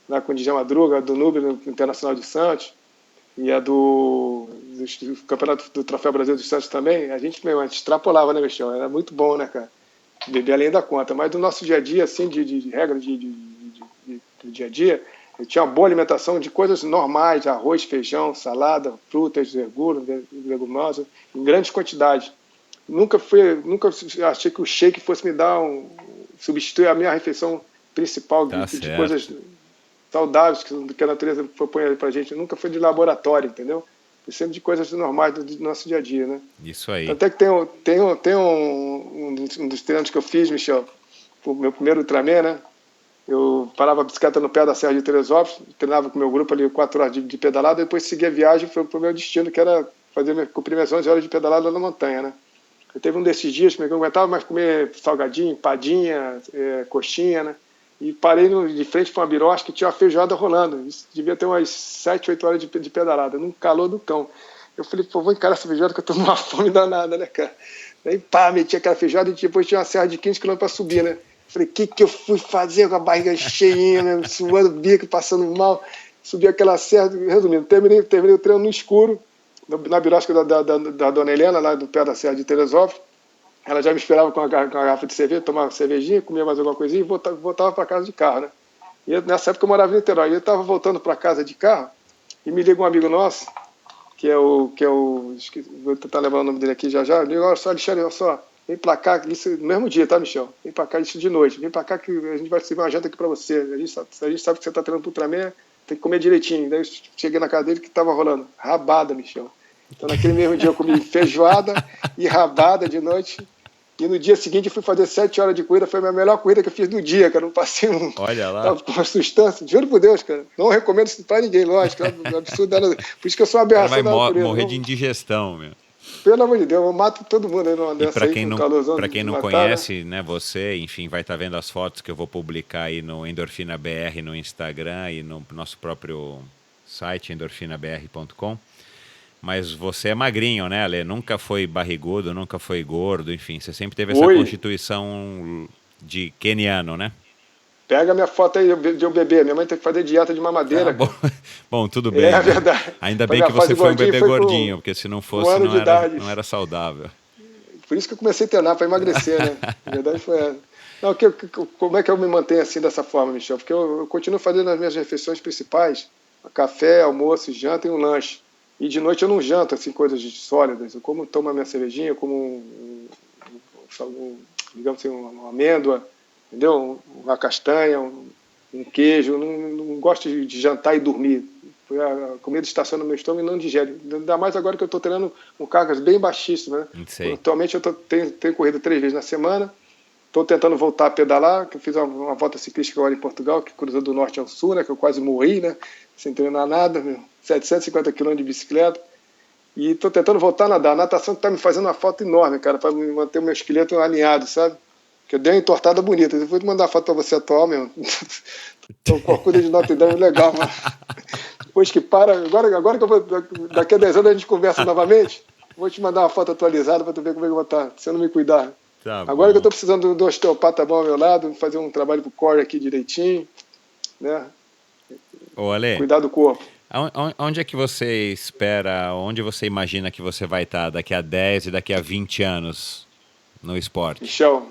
lá com o Djalma Madruga, do Núbio Internacional de Santos, e a do Campeonato do Troféu Brasil dos Santos também, a gente extrapolava, né, Michel? Era muito bom, né, cara? Beber além da conta. Mas do nosso dia a dia, assim, de regra de dia a dia, eu tinha uma boa alimentação de coisas normais, arroz, feijão, salada, frutas, leguminosas, em grandes quantidades. Nunca achei que o shake fosse me dar substituir a minha refeição principal de coisas saudáveis que a natureza propõe pra gente. Nunca foi de laboratório, entendeu? Foi sempre de coisas normais do nosso dia a dia, né?
Isso aí.
Até que tem um dos treinos que eu fiz, Michel, o meu primeiro Ultraman, né? Eu parava a bicicleta no pé da Serra de Teresópolis, treinava com o meu grupo ali 4 horas de pedalada, e depois seguia a viagem para o meu destino, que era cumprir minhas 11 horas de pedalada na montanha, né? Eu teve um desses dias que eu não aguentava mais comer salgadinho, empadinha, coxinha, né? E parei de frente para uma birosca que tinha uma feijoada rolando. Isso devia ter umas 7, 8 horas de pedalada, num calor do cão. Eu falei, pô, vou encarar essa feijoada que eu tô numa fome danada, né, cara? Daí, pá, meti aquela feijoada e depois tinha uma serra de 15 km para subir, né? Falei, o que eu fui fazer com a barriga cheinha, né? Suando bico, passando mal. Subi aquela serra, resumindo, terminei o treino no escuro, na birosca da Dona Helena, lá do pé da Serra de Teresópolis. Ela já me esperava com a garrafa de cerveja, tomava cervejinha, comia mais alguma coisinha e voltava para casa de carro, né? E nessa época eu morava em Niterói. E eu estava voltando para casa de carro e me liga um amigo nosso, que é o vou tentar lembrar o nome dele aqui já. Eu digo, olha só, Alexandre, olha só, vem para cá, isso no mesmo dia, tá, Michel? Vem para cá, isso de noite. Vem para cá que a gente vai servir uma janta aqui para você. A gente sabe que você está treinando pro Ultraman, tem que comer direitinho. Daí eu cheguei na casa dele, que estava rolando rabada, Michel. Então naquele mesmo dia eu comi feijoada e rabada de noite. E no dia seguinte eu fui fazer 7 horas de corrida. Foi a minha melhor corrida que eu fiz do dia, cara. Não passei
Olha lá.
Uma sustância. Juro por Deus, cara. Não recomendo isso pra ninguém, lógico. É um absurdo. Por isso que eu sou uma aberração da natureza.
Vai morrer de indigestão, meu.
Pelo amor de Deus, eu mato todo mundo aí numa
E
dessa
para
aí,
quem
com
não,
calorzão
para
de
quem não
matar,
conhece, né, você, enfim, vai estar vendo as fotos que eu vou publicar aí no Endorfina BR no Instagram e no nosso próprio site, endorfinabr.com. Mas você é magrinho, né, Ale? Nunca foi barrigudo, nunca foi gordo, enfim, você sempre teve essa
Oi,
constituição de queniano, né?
pega minha foto aí de eu bebê. Minha mãe tem que fazer dieta de
Ah,
mamadeira,
bom,
cara.
bom, tudo
É
bem,
a
né?
verdade.
Ainda
Foi
bem
minha
que
fase
você foi um
gordinho,
bebê
foi
gordinho,
com
porque se não
um
fosse
ano de idade.
não era saudável.
Por isso que eu comecei a treinar, para emagrecer, né? A verdade foi essa. Não, como é que eu me mantenho assim dessa forma, Michel? Porque eu continuo fazendo as minhas refeições principais, café, almoço, janta e um lanche. E de noite eu não janto assim coisas sólidas. Eu tomo a minha cervejinha, como digamos assim, uma amêndoa, entendeu? Uma castanha, um queijo. Eu não gosto de jantar e dormir. A comida estaciona no meu estômago e não digere. Ainda mais agora que eu estou treinando com cargas bem baixíssimas, né?
Não sei.
Atualmente eu tenho corrido 3 vezes na semana. Estou tentando voltar a pedalar, que eu fiz uma volta ciclística agora em Portugal, que cruzou do norte ao sul, né? Que eu quase morri, né? Sem treinar nada, 750 quilômetros de bicicleta. E estou tentando voltar a nadar. A natação está me fazendo uma falta enorme, cara, para manter o meu esqueleto alinhado, sabe? Que eu dei uma entortada bonita. Eu vou te mandar a foto para você atual mesmo. Estou com a corcunda de Notre Dame legal, mano. Depois que para, agora que eu vou, daqui a 10 anos a gente conversa novamente, vou te mandar uma foto atualizada para tu ver como é que eu vou estar, se eu não me cuidar.
Tá
Agora que eu
bom.
estou precisando do osteopata bom ao meu lado, fazer um trabalho pro core aqui direitinho, né?
Ô, Ale,
Cuidar do corpo.
onde é que você espera, onde você imagina que você vai estar daqui a 10 e daqui a 20 anos no esporte?
Michel,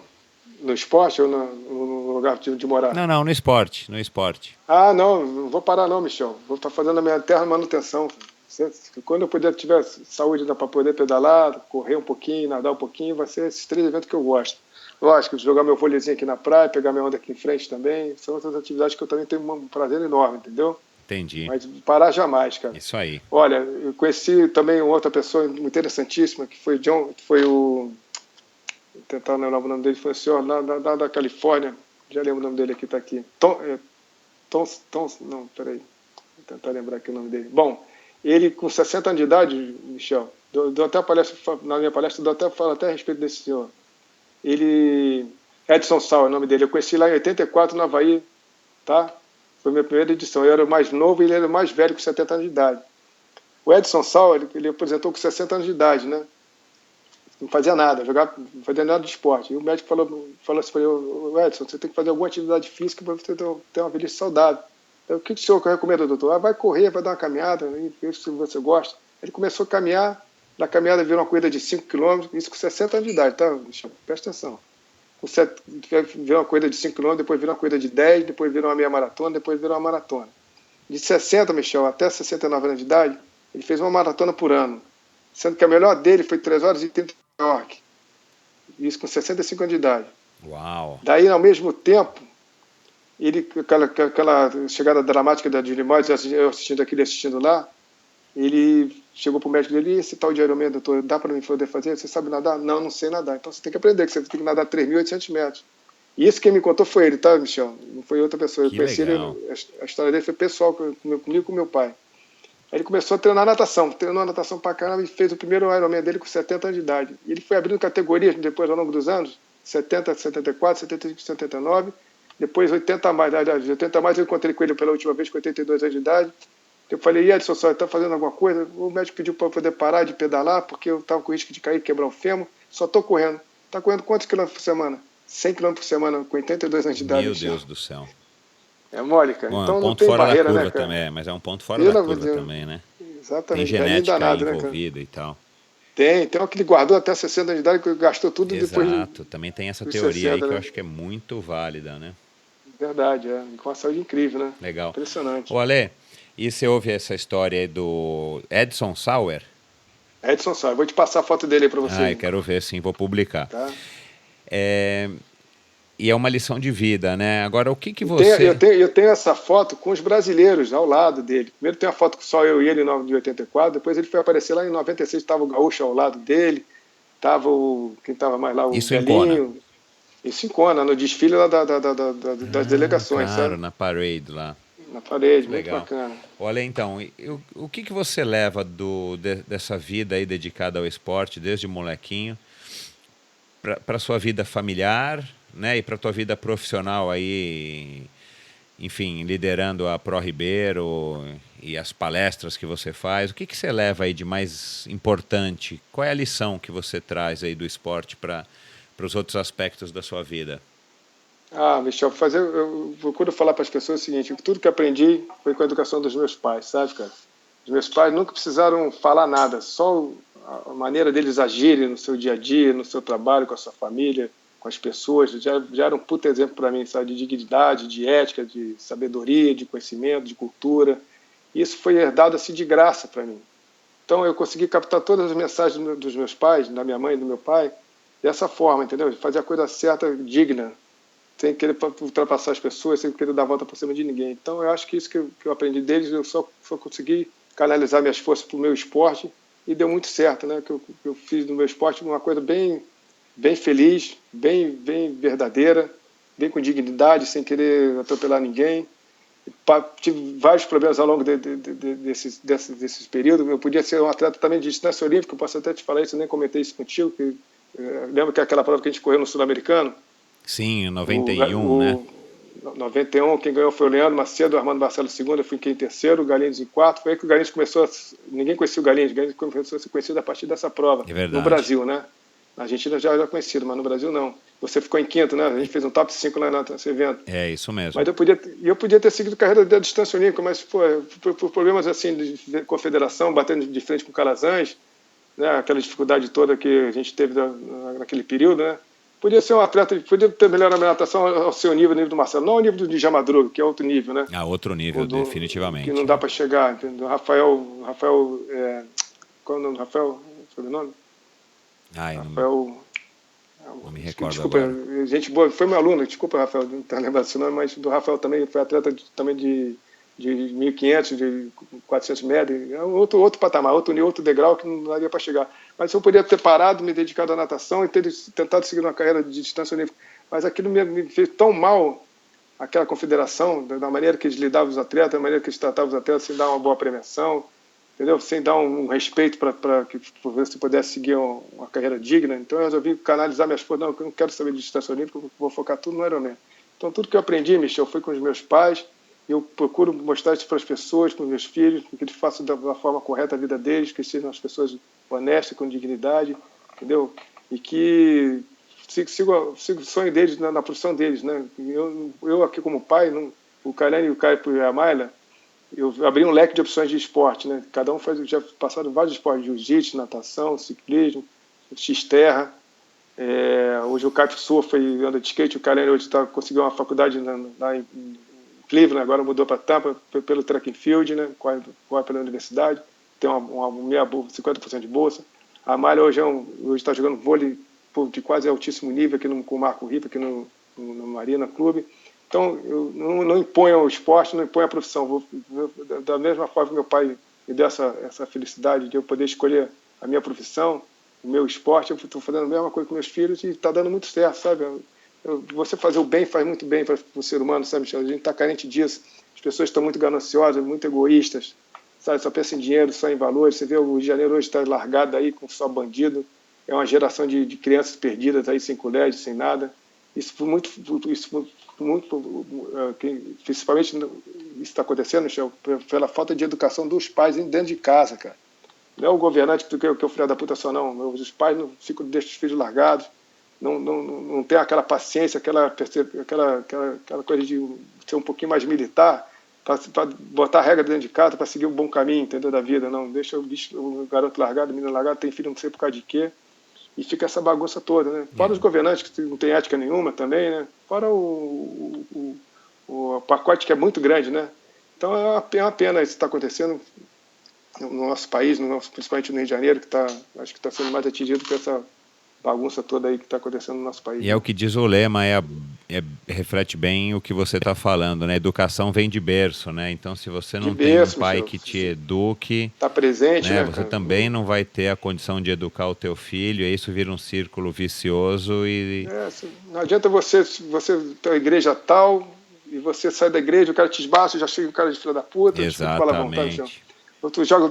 no esporte ou no lugar de morar?
Não, no esporte, no esporte.
Ah, não vou parar não, Michel. Vou estar fazendo a minha terra manutenção. Quando eu tiver saúde para poder pedalar, correr um pouquinho, nadar um pouquinho, vai ser esses 3 eventos que eu gosto. Lógico, jogar meu vôleizinho aqui na praia, pegar minha onda aqui em frente também, são outras atividades que eu também tenho um prazer enorme, entendeu?
Entendi.
Mas parar jamais, cara.
Isso aí.
Olha, eu conheci também uma outra pessoa interessantíssima, que foi John, que foi o... Vou tentar lembrar o nome dele, foi o senhor lá da Califórnia, já lembro o nome dele aqui, está aqui. Não, peraí, vou tentar lembrar aqui o nome dele. Bom, ele com 60 anos de idade, Michel, deu até palestra, na minha palestra, falo até a respeito desse senhor. Ele, Edson Sauer, é o nome dele, eu conheci lá em 84 no Havaí, tá? Foi a minha primeira edição, eu era o mais novo e ele era o mais velho com 70 anos de idade. O Edson Sauer, ele apresentou com 60 anos de idade, né? Não fazia nada, não fazia nada de esporte. E o médico falou assim para ele, Edson, você tem que fazer alguma atividade física para você ter uma velhice saudável. O que o senhor recomenda, doutor? Vai correr, vai dar uma caminhada, veja se você gosta. Ele começou a caminhar, na caminhada virou uma corrida de 5 km, isso com 60 anos de idade, tá, Michel? Presta atenção. Virou uma corrida de 5 km, depois virou uma corrida de 10, depois virou uma meia maratona, depois virou uma maratona. De 60, Michel, até 69 anos de idade, ele fez uma maratona por ano, sendo que a melhor dele foi 3 horas e 30 em Nova York. Isso com 65 anos de idade.
Uau.
Daí, ao mesmo tempo, ele, aquela chegada dramática da Julie Moyes, eu assistindo lá, ele chegou para o médico dele, e esse tal de Ironman, doutor, dá para mim poder fazer? Você sabe nadar? Não sei nadar. Então você tem que aprender, que você tem que nadar 3.800 metros. E isso quem me contou foi ele, tá, Michel? Não foi outra pessoa. Eu conheci ele, a história dele foi pessoal, comigo e com meu pai. Aí ele começou a treinou a natação pra caramba e fez o primeiro Ironman dele com 70 anos de idade. E ele foi abrindo categorias depois, ao longo dos anos, 70, 74, 75, 79, depois 80 a mais. De 80 a mais eu encontrei com ele pela última vez com 82 anos de idade. Eu falei, Edson, só está fazendo alguma coisa? O médico pediu para eu poder parar de pedalar, porque eu estava com risco de cair e quebrar o fêmur. Só estou correndo. Está correndo quantos quilômetros por semana? 100 quilômetros por semana, com 82 anos de idade.
Meu Deus do céu.
É mole, cara.
Bom,
então
é um
não
ponto
tem
fora
barreira,
da curva,
né, cara?
também, mas é um ponto fora da curva também, né?
Exatamente.
Tem genética
danado,
envolvida, né, e tal.
Tem um que ele guardou até 60 anos de idade, que gastou tudo. Depois.
Exato, também tem essa teoria
60,
aí que
né?
eu acho que é muito válida, né?
Verdade, com uma saúde incrível, né?
Legal.
Impressionante.
Ô, Ale, e você ouve essa história aí do Edson Sauer?
Edson Sauer, vou te passar a foto dele aí para você.
Eu quero ver, sim, vou publicar.
Tá.
E é uma lição de vida, né? Agora, o que você...
Eu tenho essa foto com os brasileiros ao lado dele. Primeiro tem a foto só eu e ele de 84, depois ele foi aparecer lá em 96, estava o Gaúcho ao lado dele, estava quem estava mais lá, o
Isso em
Belinho.
Kona?
Isso em Kona, no desfile lá das delegações,
claro,
sabe?
na parade lá.
Na parede, muito
Legal.
bacana.
Olha, então, o que você leva dessa vida aí dedicada ao esporte, desde molequinho, para a sua vida familiar, né, e para a tua vida profissional aí, enfim, liderando a Pro Ribeiro e as palestras que você faz? O que você leva aí de mais importante? Qual é a lição que você traz aí do esporte para os outros aspectos da sua vida?
Michel, eu procuro falar para as pessoas o seguinte: tudo que aprendi foi com a educação dos meus pais, sabe, cara? Os meus pais nunca precisaram falar nada, só a maneira deles agirem no seu dia a dia, no seu trabalho, com a sua família, com as pessoas, já era um puta exemplo para mim, sabe? De dignidade, de ética, de sabedoria, de conhecimento, de cultura. E isso foi herdado assim de graça para mim. Então eu consegui captar todas as mensagens dos meus pais, da minha mãe e do meu pai, dessa forma, entendeu? De fazer a coisa certa, digna, sem querer ultrapassar as pessoas, sem querer dar volta por cima de ninguém. Então eu acho que isso que eu aprendi deles, eu só consegui canalizar minhas forças para o meu esporte e deu muito certo, né? Que eu fiz do meu esporte uma coisa bem feliz, bem verdadeira, bem com dignidade, sem querer atropelar ninguém. Tive vários problemas ao longo desses períodos. Eu podia ser um atleta também de distância olímpica, eu posso até te falar isso, eu nem comentei isso contigo, lembra que aquela prova que a gente correu no Sul-Americano?
Sim, 91, né?
91, quem ganhou foi o Leandro Macedo, o Armando Marcelo II, eu fui em terceiro, o Galinhos em quarto. Foi aí que o Galinhos começou ninguém conhecia o Galinhos começou a ser conhecido a partir dessa prova.
É verdade.
No Brasil, né? Na Argentina já era conhecido, mas no Brasil não. Você ficou em quinto, né? A gente fez um top 5 lá nesse evento.
É, isso mesmo.
Mas eu podia ter seguido carreira da distância olímpica, mas por problemas assim de confederação, batendo de frente com o Calazans, né? Aquela dificuldade toda que a gente teve naquele período, né? Podia ser um atleta, podia ter melhorado a natação ao seu nível do Marcelo, não ao nível do Djamadroga, que é outro nível, né?
Outro nível, definitivamente.
Que não dá para chegar, entendeu? Rafael, qual é o nome do Rafael? Sobrenome? Rafael...
Não me recordo
desculpa,
agora.
Gente boa, foi meu aluno, desculpa, Rafael, não estou lembrando esse nome, mas do Rafael também, foi atleta também de 1.500, de 400 metros, é outro patamar, outro degrau que não daria para chegar. Mas eu poderia ter parado, me dedicado à natação e ter tentado seguir uma carreira de distância olímpica. Mas aquilo me fez tão mal, aquela confederação, da maneira que eles lidavam os atletas, da maneira que eles tratavam os atletas, sem dar uma boa premiação, entendeu? Sem dar um respeito para que você pudesse seguir uma carreira digna. Então eu resolvi canalizar minhas forças. Não, eu não quero saber de distância olímpica, eu vou focar tudo no Ironman. Então tudo que eu aprendi, Michel, foi com os meus pais. Eu procuro mostrar isso para as pessoas, para os meus filhos, que eles façam da forma correta a vida deles, que sejam as pessoas honestas, com dignidade, entendeu? E que siga o sonho deles na profissão deles, né? Eu aqui como pai, o Karane e o Caio e a Mayla, eu abri um leque de opções de esporte, né? Cada um já passaram vários esportes, jiu-jitsu, natação, ciclismo, x-terra. Hoje o Caio surfa e anda de skate, o Karane hoje conseguiu uma faculdade lá em Cleveland, agora mudou para Tampa pelo track and field, né? Corre pela universidade, tem uma 50% de bolsa. A Mayla hoje está jogando vôlei de quase altíssimo nível aqui com o Marco Ripa, aqui no Marina Clube. Então, eu não imponho o esporte, não imponho a profissão. Da mesma forma que meu pai me deu essa felicidade de eu poder escolher a minha profissão, o meu esporte, eu estou fazendo a mesma coisa com meus filhos e está dando muito certo, sabe? Você fazer o bem faz muito bem para o ser humano, sabe, Michel? A gente está carente disso. As pessoas estão muito gananciosas, muito egoístas, sabe? Só pensam em dinheiro, só em valores. Você vê o Rio de Janeiro hoje está largado aí com só bandido. É uma geração de crianças perdidas aí sem colégio, sem nada. Isso principalmente isso está acontecendo, Michel, pela falta de educação dos pais dentro de casa, cara. Não é o governante que o filho da puta só, não. Os pais não deixam os filhos largados. Não tem aquela paciência, aquela coisa de ser um pouquinho mais militar para botar a regra dentro de casa, para seguir um bom caminho, entendeu, da vida. Não deixa o garoto largado, o menino largado, tem filho não sei por causa de quê, e fica essa bagunça toda, né? Fora os governantes que não têm ética nenhuma também, né? Fora o pacote que é muito grande, né? Então é uma pena isso que está acontecendo no nosso país, principalmente no Rio de Janeiro, que acho que está sendo mais atingido por essa bagunça toda aí que está acontecendo no nosso país.
E é o que diz o lema, reflete bem o que você está falando, né? Educação vem de berço, né? Então, se você não tem um pai que te eduque,
está presente, né?
Você também não vai ter a condição de educar o teu filho, e isso vira um círculo vicioso e...
Não adianta você ter a igreja tal, e você sai da igreja, o cara te esbaça, já chega o cara de filha da puta,
Exatamente.
Ou tu joga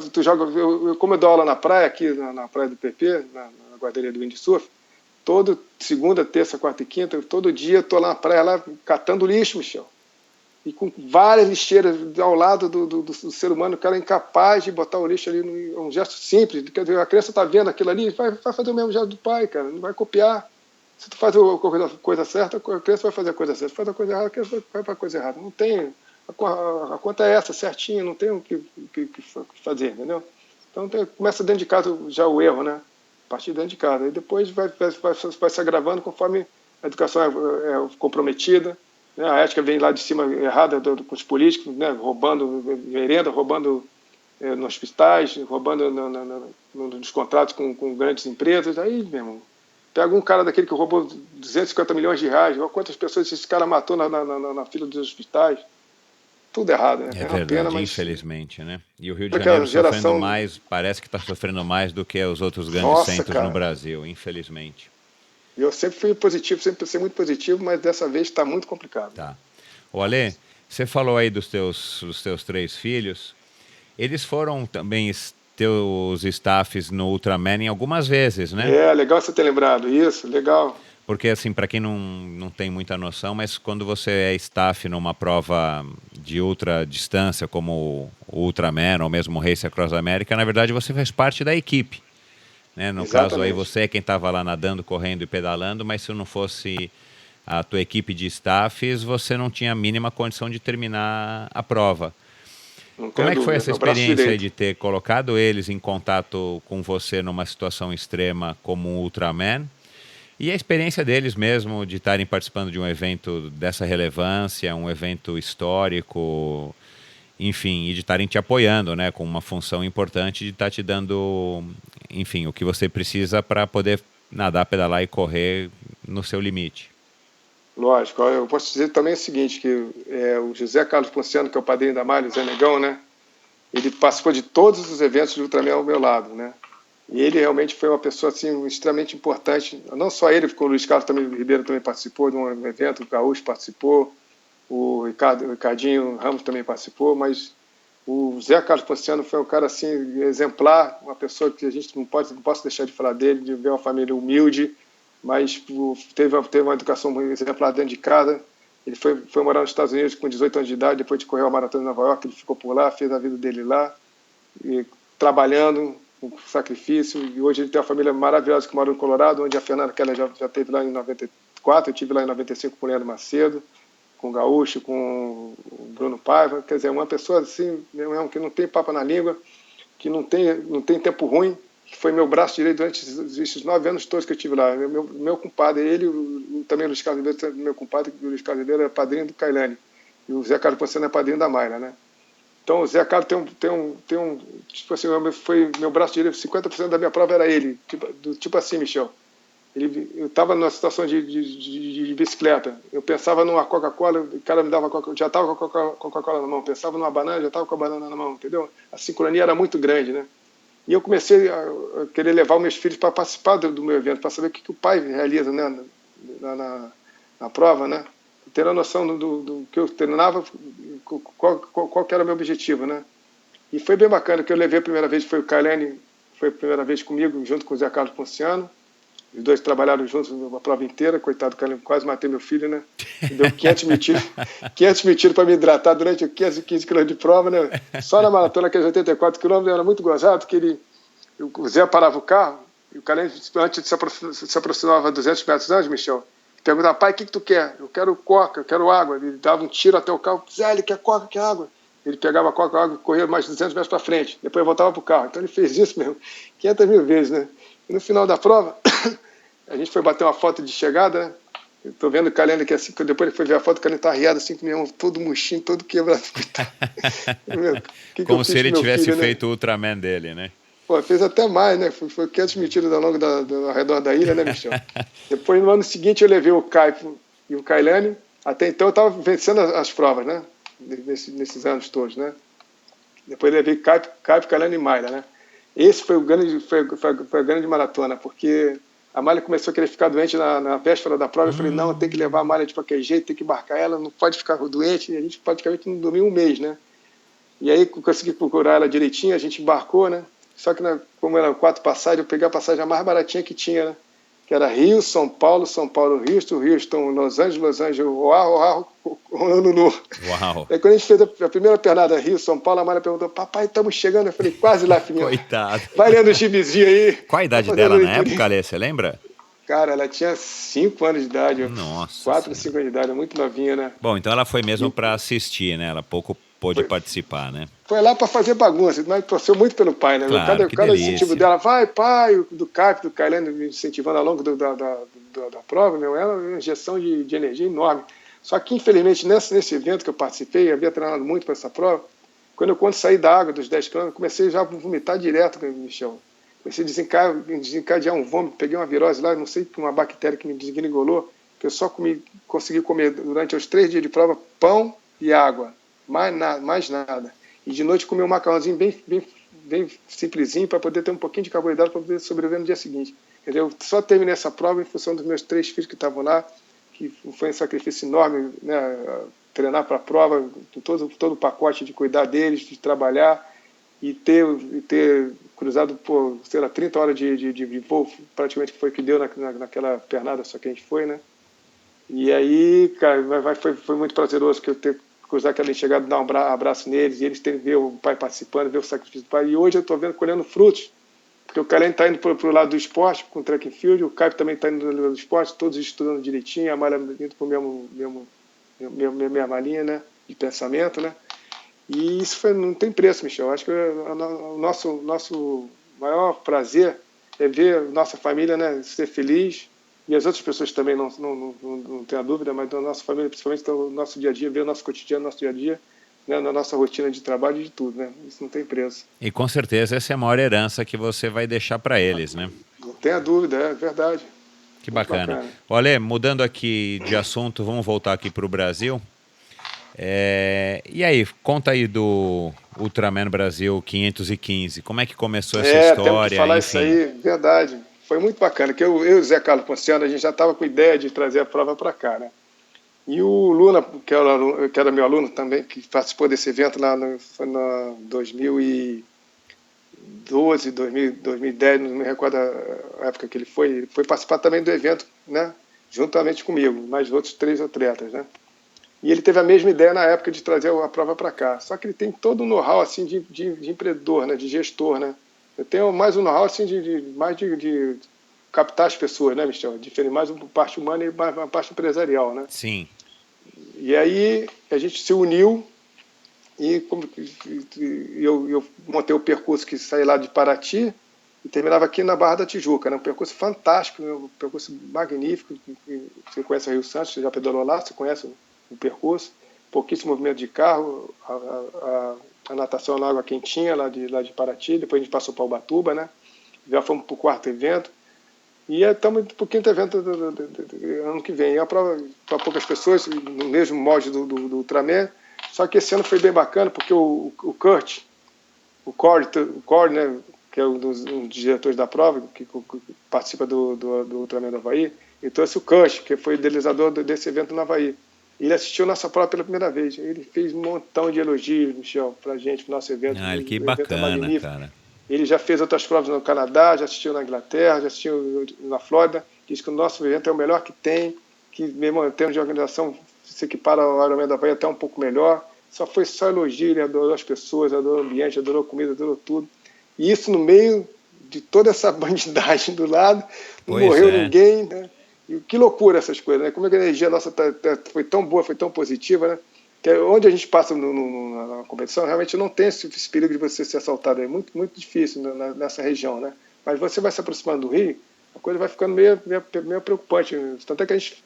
como eu dou aula na praia, aqui na praia do PP, na guarderia do Windsurf, todo segunda, terça, quarta e quinta, todo dia eu tô lá na praia, lá catando lixo, Michel. E com várias lixeiras ao lado do ser humano, o cara é incapaz de botar o lixo ali, é um gesto simples, a criança está vendo aquilo ali, vai fazer o mesmo gesto do pai, cara, não vai copiar. Se tu faz a coisa certa, a criança vai fazer a coisa certa. Se faz a coisa errada, a criança vai para a coisa errada. Não tem, a conta é essa, certinha, não tem o que fazer, entendeu? Então começa dentro de casa já o erro, né? A partir de dentro de casa. E depois vai se agravando conforme a educação é comprometida, né? A ética vem lá de cima errada com os políticos, né? Roubando merenda, roubando nos hospitais, roubando nos contratos com grandes empresas. Aí, meu irmão, pega um cara daquele que roubou 250 milhões de reais, quantas pessoas esse cara matou na fila dos hospitais. Tudo errado, né?
É verdade, pena, infelizmente, né? E o Rio de Janeiro sofrendo mais, parece que está sofrendo mais do que os outros grandes centros no Brasil, infelizmente.
Eu sempre fui positivo, sempre pensei muito positivo, mas dessa vez está muito complicado.
Tá. O Ale, você falou aí dos teus 3 filhos, eles foram também teus staffs no Ultraman em algumas vezes, né?
É, legal você ter lembrado isso, legal.
Porque, assim, para quem não tem muita noção, mas quando você é staff numa prova de ultra distância, como o Ultraman ou mesmo o Race Across America, na verdade você faz parte da equipe. Né? No caso aí você é quem estava lá nadando, correndo e pedalando, mas se não fosse a tua equipe de staffs, você não tinha a mínima condição de terminar a prova. Como é que foi essa experiência aí de ter colocado eles em contato com você numa situação extrema como um Ultraman? E a experiência deles mesmo de estarem participando de um evento dessa relevância, um evento histórico, enfim, e de estarem te apoiando, né, com uma função importante de estar te dando, enfim, o que você precisa para poder nadar, pedalar e correr no seu limite.
Lógico, eu posso dizer também o seguinte, que o José Carlos Ponciano, que é o padrinho da Malha, o Zé Negão, né, ele participou de todos os eventos de Ultraman ao meu lado, né. E ele realmente foi uma pessoa assim, extremamente importante. Não só ele, porque o Luiz Carlos Ribeiro também participou de um evento, o Gaúcho participou, o Ricardinho Ramos também participou, mas o Zé Carlos Ponciano foi um cara assim, exemplar, uma pessoa que a gente não posso deixar de falar dele, de ver uma família humilde, mas teve uma educação exemplar dentro de casa. Ele foi morar nos Estados Unidos com 18 anos de idade, depois de correr a maratona de Nova York, ele ficou por lá, fez a vida dele lá, e trabalhando com sacrifício, e hoje ele tem uma família maravilhosa que mora no Colorado, onde a Fernanda Keller já esteve lá em 94, eu estive lá em 95 com o Leandro Macedo, com o Gaúcho, com o Bruno Paiva, quer dizer, uma pessoa assim, mesmo, que não tem papo na língua, que não tem tempo ruim, que foi meu braço direito durante esses 9 anos todos que eu estive lá. Meu compadre, ele, também o Luiz Carlos Ribeiro, meu compadre, o Luiz Carlos Ribeiro é padrinho do Kailane, e o Zé Carlos Ponciano é padrinho da Mayra, né? Então, o Zé Carlos tem um tipo assim, foi meu braço direito, 50% da minha prova era ele, tipo assim, Michel. Eu estava numa situação de bicicleta, eu pensava numa Coca-Cola, o cara me dava Coca-Cola, já estava com a Coca-Cola na mão, pensava numa banana, já estava com a banana na mão, entendeu? A sincronia era muito grande, né? E eu comecei a querer levar os meus filhos para participar do meu evento, para saber o que o pai realiza, né, na prova, né? Ter a noção do que eu treinava, qual que era o meu objetivo, né? E foi bem bacana, que eu levei a primeira vez, foi o Kailane, foi a primeira vez comigo, junto com o Zé Carlos Ponciano. Os dois trabalharam juntos a prova inteira, coitado do Kailane, quase matei meu filho, né? Deu 500 mil tiros para me hidratar durante 515 km de prova, né? Só na maratona, aqueles 84 km, era muito gozado, que o Zé parava o carro, e o Kailane, antes de se aproximava a 200 metros antes, Michel, perguntava, pai, o que tu quer? Eu quero coca, eu quero água. Ele dava um tiro até o carro, Zé, ele quer coca, quer água. Ele pegava a coca, a água e corria mais 200 metros para frente. Depois voltava para o carro. Então ele fez isso mesmo, 500 mil vezes, né? E no final da prova, a gente foi bater uma foto de chegada, né? Eu tô vendo o Kailane aqui assim, depois ele foi ver a foto, o Kailane tá arriado assim, com o meu irmão todo murchinho, todo quebrado.
Como se ele tivesse feito o Ultraman dele, né?
Pô, fez até mais, né? Foi 500 mil tiros ao longo ao redor da ilha, né, Michel? Depois, no ano seguinte, eu levei o Caipo e o Kailane. Até então, eu estava vencendo as provas, né? Nesses anos todos, né? Depois, eu levei Caipo, Kailane e Mayra, né? Esse foi a grande maratona, porque A malha começou a querer ficar doente na véspera da prova. Eu falei, não, tem que levar a malha de qualquer jeito, tem que embarcar ela, não pode ficar doente. E a gente praticamente não dormiu um mês, né? E aí consegui procurar ela direitinho, a gente embarcou, né? Só que como eram 4 passagens, eu peguei a passagem mais baratinha que tinha, né? Que era Rio, São Paulo, Houston, Los Angeles, Oahu, Honolulu.
Uau!
Aí quando a gente fez a primeira pernada Rio, São Paulo, a Mara perguntou, papai, estamos chegando. Eu falei, quase lá, filhinho.
Coitado.
Vai lendo o gibizinho aí.
Qual a idade dela na época, Alê? Você lembra?
Cara, ela tinha 5 anos de idade.
Nossa.
4 ou 5 anos de idade, muito novinha, né?
Bom, então ela foi mesmo para assistir, né? Ela pouco pôde participar, né?
Foi lá para fazer bagunça, mas torceu muito pelo pai, né?
Claro,
cada incentivo dela, vai, pai, do Kailane me incentivando ao longo da prova, meu, era uma injeção de energia enorme. Só que, infelizmente, nesse evento que eu participei, eu havia treinado muito para essa prova, quando saí da água dos 10 km, comecei já a vomitar direto, Michel. Comecei a desencadear um vômito, peguei uma virose lá, não sei, uma bactéria que me desgringolou, que eu só consegui comer durante os 3 dias de prova pão e água. Mais nada. E de noite comer um macarrãozinho bem simplesinho para poder ter um pouquinho de carboidrato para poder sobreviver no dia seguinte. Entendeu? Só terminei essa prova em função dos meus 3 filhos que estavam lá, que foi um sacrifício enorme, né? Treinar para a prova, todo o pacote de cuidar deles, de trabalhar e ter cruzado por, sei lá, 30 horas de voo, praticamente que foi o que deu naquela pernada só que a gente foi, né? E aí, cara, foi muito prazeroso que eu ter cruzar aquela chegada, dar um abraço neles, e eles terem ver o pai participando, ver o sacrifício do pai. E hoje eu estou colhendo frutos, porque o Kailane está indo para o lado do esporte, com o track and field, o Caio também está indo para o lado do esporte, todos estudando direitinho, a Malha indo para a mesma linha, né, de pensamento, né. E isso não tem preço, Michel. Acho que o nosso maior prazer é ver nossa família, né, ser feliz, e as outras pessoas também não tenho a dúvida, mas da nossa família, principalmente do nosso dia a dia, ver o nosso cotidiano, nosso dia a dia, né, na nossa rotina de trabalho e de tudo, né? Isso não tem preço.
E com certeza essa é a maior herança que você vai deixar para eles, né?
Não tenha dúvida, é verdade.
Que bacana. Olha, mudando aqui de assunto, vamos voltar aqui para o Brasil. E aí, conta aí do Ultraman Brasil 515, como é que começou essa história?
Temos que falar isso aí, verdade. Foi muito bacana, que eu e o Zé Carlos Ponciano, a gente já estava com ideia de trazer a prova para cá, né? E o Luna, que era meu aluno também, que participou desse evento lá foi no 2012, 2010, não me recordo a época que ele foi participar também do evento, né? Juntamente comigo, mais outros 3 atletas, né? E ele teve a mesma ideia na época de trazer a prova para cá. Só que ele tem todo um know-how assim, de empreendedor, né? De gestor, né? Eu tenho mais um know-how assim, de captar as pessoas, né, Michel? Diferente mais uma parte humana e mais uma parte empresarial, né?
Sim.
E aí a gente se uniu e eu montei o percurso que saía lá de Paraty e terminava aqui na Barra da Tijuca, né? Um percurso fantástico, um percurso magnífico. Você conhece o Rio Santos, você já pedalou lá, você conhece o percurso. Pouquíssimo movimento de carro, a natação na água quentinha lá de Paraty, depois a gente passou para Ubatuba, né? Já fomos para o 4º evento e estamos para o 5º evento ano que vem. É uma prova para poucas pessoas, no mesmo molde do Ultraman, só que esse ano foi bem bacana porque o Corey, né, que é um dos diretores da prova, que participa do Ultraman do Havaí, ele trouxe o Kurt, que foi o idealizador desse evento no Havaí. Ele assistiu nossa prova pela primeira vez. Ele fez um montão de elogios, Michel, pra gente, pro nosso evento.
Que bacana, cara.
Ele já fez outras provas no Canadá, já assistiu na Inglaterra, já assistiu na Flórida. Diz que o nosso evento é o melhor que tem, que mesmo em termos de organização se equipara ao Ironman da Havaí até um pouco melhor. Só elogio, ele adorou as pessoas, adorou o ambiente, adorou a comida, adorou tudo. E isso no meio de toda essa bandidagem do lado, não morreu ninguém, né? E que loucura essas coisas, né? Como é que a energia nossa foi tão boa, foi tão positiva, né? Que onde a gente passa na competição, realmente não tem esse perigo de você ser assaltado. É muito, muito difícil nessa região, né? Mas você vai se aproximando do Rio, a coisa vai ficando meio preocupante. Tanto é que a gente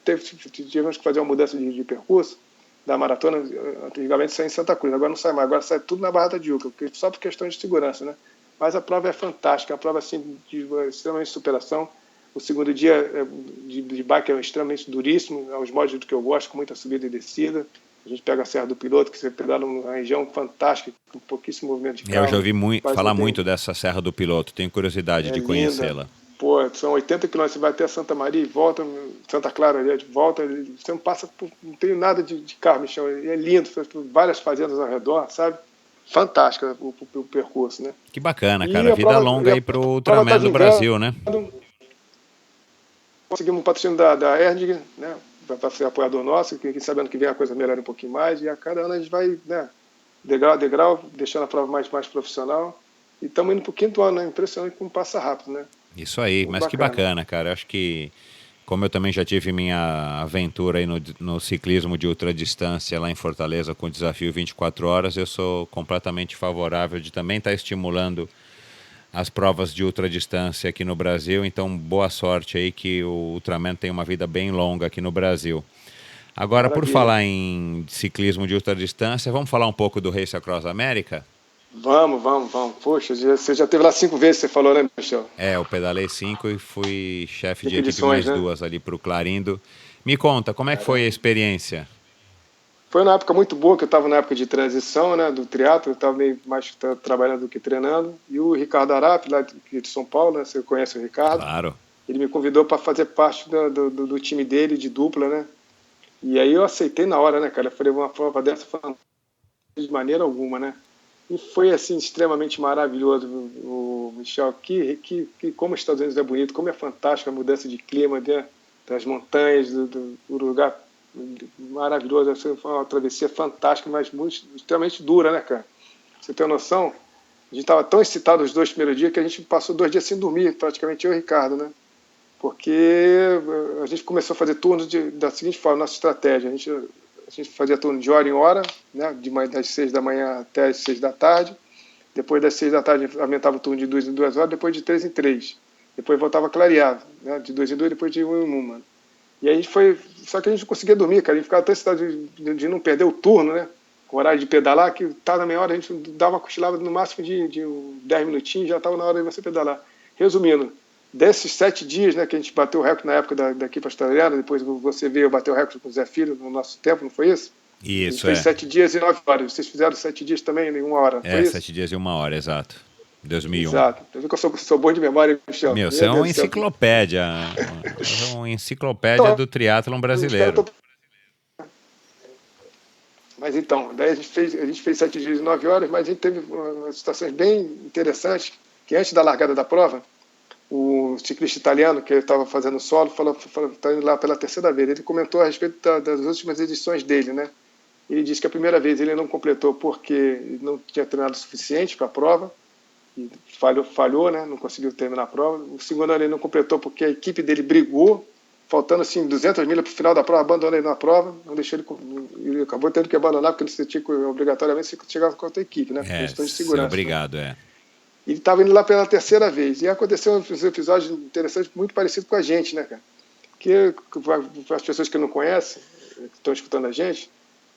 tivemos que fazer uma mudança de percurso da maratona. Antigamente saía em Santa Cruz, agora não sai mais. Agora sai tudo na Barra da Tijuca, só por questão de segurança, né? Mas a prova é fantástica, a prova assim, de extremamente superação. O segundo dia de bike é extremamente duríssimo, é os modos do que eu gosto, com muita subida e descida. A gente pega a Serra do Piloto, que você pedala numa região fantástica, com pouquíssimo movimento de carro.
Eu já ouvi falar muito dessa Serra do Piloto, tenho curiosidade de conhecê-la.
Pô, são 80 quilômetros, você vai até Santa Maria e volta, Santa Clara, aliás, volta, você não passa por, não tem nada de carro, Michel, é lindo, várias fazendas ao redor, sabe? Fantástico o percurso, né?
Que bacana,
E
cara.
a
Vida
prova,
longa aí pro
prova
Ultraman
tá de
do Brasil, né?
inverno, conseguimos um patrocínio da Erding, né? Para ser apoiador nosso, que sabendo que vem a coisa melhora um pouquinho mais, e a cada ano a gente vai, né, degrau a degrau, deixando a prova mais profissional. E estamos indo para o 5º ano, né? Impressionante como passa rápido, né?
Isso aí,
Muito
mas que bacana, cara. Acho que, como eu também já tive minha aventura aí no ciclismo de ultradistância lá em Fortaleza com o desafio 24 horas, eu sou completamente favorável de também estar estimulando as provas de ultradistância aqui no Brasil. Então, boa sorte aí, que o Ultraman tem uma vida bem longa aqui no Brasil. Agora, por
Maravilha.
falar em ciclismo de ultradistância, vamos falar um pouco do Race Across America?
Vamos. Poxa, você já esteve lá 5 vezes, você falou, né, Michel?
Eu pedalei 5 e fui chefe de
5
equipe
edições,
mais
né?
2 ali para o Clarindo. Me conta, como é que foi a experiência?
Foi uma época muito boa, que eu estava na época de transição, né, do triatlo, eu estava meio mais trabalhando do que treinando. E o Ricardo Arap, lá de São Paulo, né, você conhece o Ricardo?
Claro.
Ele me convidou para fazer parte do time dele, de dupla, né? E aí eu aceitei na hora, né, cara? Eu falei, uma prova dessa foi de maneira alguma, né? E foi, assim, extremamente maravilhoso, o Michel. Como os Estados Unidos é bonito, como é fantástica a mudança de clima, né? Das montanhas, do lugar maravilhoso. Assim, foi uma travessia fantástica, mas muito, extremamente dura, né, cara? Você tem uma noção? A gente estava tão excitado os 2 primeiros dias que a gente passou 2 dias sem dormir, praticamente eu e o Ricardo, né? Porque a gente começou a fazer turnos da seguinte forma, nossa estratégia. A gente fazia turno de hora em hora, né, das 6 da manhã até as 6 da tarde. Depois das 6 da tarde, a gente aumentava o turno de 2 em 2 horas, depois de 3 em 3. Depois voltava a clarear, né, de 2 em 2, depois de 1 em 1. E a gente foi. Só que a gente não conseguia dormir, cara. A gente ficava tão excitado de não perder o turno, né? Com o horário de pedalar, que estava na meia hora, a gente dava uma cochilada no máximo de 10 minutinhos, já estava na hora de você pedalar. Resumindo, desses 7 dias, né, que a gente bateu o recorde na época da equipe australiana, depois você veio bater o recorde com o Zé Filho no nosso tempo, não foi isso?
Isso,
a gente fez 7 dias e 9 horas. Vocês fizeram 7 dias também em 1 hora, foi isso?
7 dias e 1 hora, exato. 2001.
Exato. Eu vi que eu sou bom de memória, Michel.
Meu, você é uma enciclopédia. Uma enciclopédia
então,
do triatlon brasileiro.
Mas então, daí a gente fez 7 dias e 9 horas, mas a gente teve umas situações bem interessantes, que antes da largada da prova, o ciclista italiano, que estava fazendo solo, falou está indo lá pela 3ª vez. Ele comentou a respeito das últimas edições dele, né? Ele disse que a primeira vez ele não completou porque não tinha treinado o suficiente para a prova, e falhou, né? Não conseguiu terminar a prova. O segundo ano ele não completou porque a equipe dele brigou, faltando assim 200 milhas para o final da prova, abandonou ele na prova, não deixou ele acabou tendo que abandonar porque ele tinha que obrigatoriamente chegar com a outra equipe, né?
Por
de segurança.
Obrigado,
né? Ele estava indo lá pela 3ª vez. E aconteceu um episódio interessante, muito parecido com a gente, né, cara? Que para as pessoas que não conhecem, que estão escutando a gente,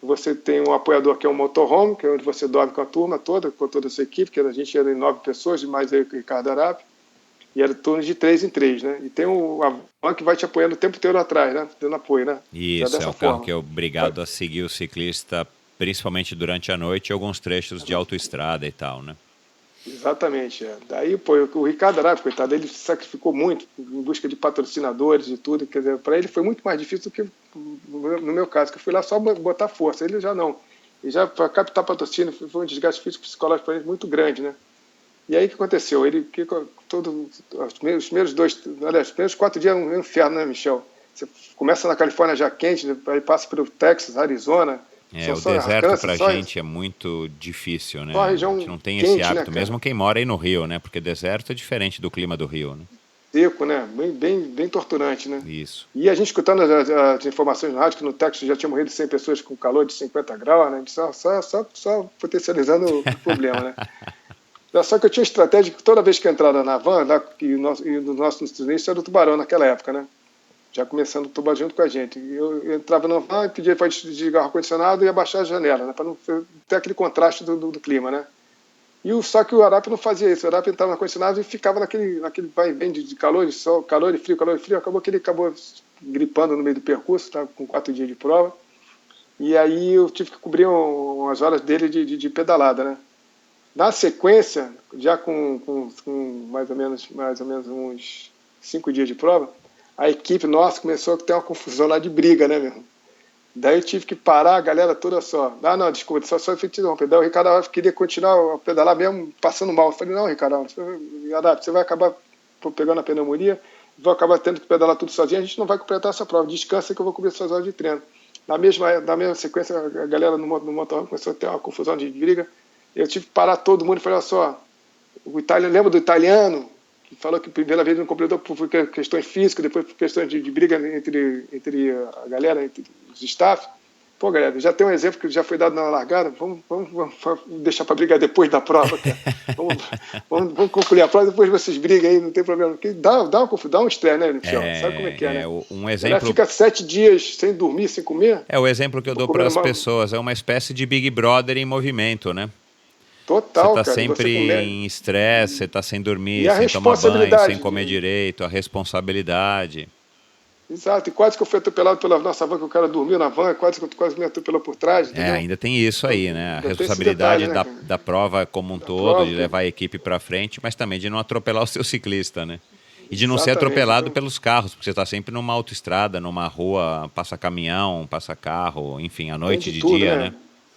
você tem um apoiador que é um motorhome, que é onde você dorme com a turma toda, com toda a sua equipe, que a gente era em 9 pessoas, mais eu e o Ricardo Arap, e era turno de 3 em 3, né? E tem a van que vai te apoiando o tempo inteiro atrás, né? Dando apoio, né?
Isso, é o carro que é obrigado a seguir o ciclista, principalmente durante a noite, e alguns trechos de autoestrada e tal, né?
Exatamente. Daí, pô, o Ricardo Arap, coitado, ele se sacrificou muito em busca de patrocinadores e tudo. Quer dizer, para ele foi muito mais difícil do que no meu caso, que eu fui lá só botar força. Ele já não. E já para captar patrocínio foi um desgaste físico e psicológico para ele muito grande, né? E aí o que aconteceu? Os primeiros 4 dias é um inferno, né, Michel? Você começa na Califórnia já quente, aí passa pelo Texas, Arizona.
O deserto pra gente é muito difícil, né? A gente não tem esse hábito, né, mesmo quem mora aí no Rio, né? Porque deserto é diferente do clima do Rio, né?
Seco, né? Bem torturante, né?
Isso.
E a gente escutando as informações no rádio que no Texas já tinha morrido 100 pessoas com calor de 50 graus, né? Só potencializando o problema, né? Só que eu tinha estratégia que toda vez que eu entrava na van, e o nosso nutricionista era o Tubarão naquela época, né? Já começando o tubar junto com a gente. Eu entrava na van e pedia para desligar o ar-condicionado e abaixar a janela, né? Para não ter aquele contraste do clima, né? Só que o Arap não fazia isso. O Arap entrava no ar-condicionado e ficava naquele vai e vem de calor e sol, calor e frio. Acabou que ele acabou gripando no meio do percurso, tá? Com 4 dias de prova. E aí eu tive que cobrir umas horas dele de pedalada, né? Na sequência, já com mais ou menos uns 5 dias de prova, a equipe nossa começou a ter uma confusão lá de briga, né, meu irmão? Daí eu tive que parar a galera toda só. Ah, não, desculpa, só fui te interromper. Daí o Ricardo queria continuar a pedalar mesmo, passando mal. Eu falei, não, Ricardo, você vai acabar pegando a pneumonia, vai acabar tendo que pedalar tudo sozinho, a gente não vai completar essa prova. Descansa que eu vou cobrir suas horas de treino. Na mesma sequência, a galera no motorhome começou a ter uma confusão de briga. Eu tive que parar todo mundo e falei, olha só, lembra do italiano? Que falou que a primeira vez não completou por questões físicas, depois por questões de briga entre a galera, entre os staff. Pô, galera, já tem um exemplo que já foi dado na largada, vamos deixar para brigar depois da prova, cara. Vamos concluir a prova, depois vocês brigam aí, não tem problema. Porque dá um estresse, né, Michel? Sabe como é que é, né?
Um exemplo...
Ela fica 7 dias sem dormir, sem comer.
É o exemplo que eu dou para as pessoas, é uma espécie de Big Brother em movimento, né?
Total,
você está
cara,
sempre em estresse, você está sem dormir, sem tomar banho, sem comer direito, a responsabilidade.
Exato, e quase que eu fui atropelado pela nossa van, que o cara dormiu na van, quase me atropelou por trás. Entendeu?
Ainda tem isso aí, né? A responsabilidade
detalhe, né,
da prova como um todo, prova, de levar a equipe para frente, mas também de não atropelar o seu ciclista, né? E de não ser atropelado pelos carros, porque você está sempre numa autoestrada, numa rua, passa caminhão, passa carro, enfim, à noite, de tudo, dia, né?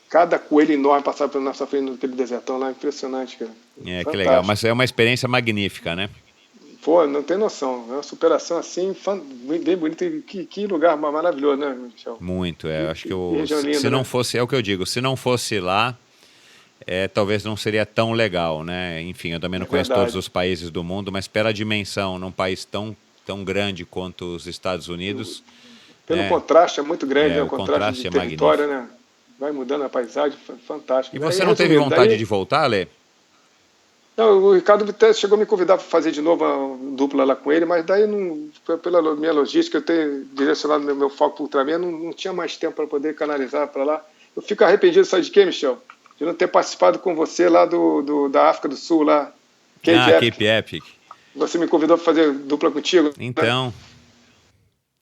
Cada coelho enorme passava pela nossa frente naquele desertão lá, impressionante, cara.
Fantástico. Que legal, mas é uma experiência magnífica, né?
Pô, não tem noção, é uma superação assim, bem bonita, que lugar maravilhoso, né, Michel?
Muito, acho que se não fosse, é o que eu digo, se não fosse lá, talvez não seria tão legal, né? Enfim, eu também não conheço todos os países do mundo, mas pela dimensão, num país tão grande quanto os Estados Unidos...
Pelo contraste é muito grande, né?
O contraste
de
é
território,
magnífico.
Né? Vai mudando a paisagem, fantástico.
E você não teve vontade de voltar, Lê?
Não, o Ricardo até chegou a me convidar para fazer de novo uma dupla lá com ele, mas daí, pela minha logística, eu ter direcionado meu foco para o Ultraman, não tinha mais tempo para poder canalizar para lá. Eu fico arrependido, sabe de quê, Michel? De não ter participado com você lá da África do Sul, lá.
Cape Epic.
Você me convidou para fazer dupla contigo.
Então. Né?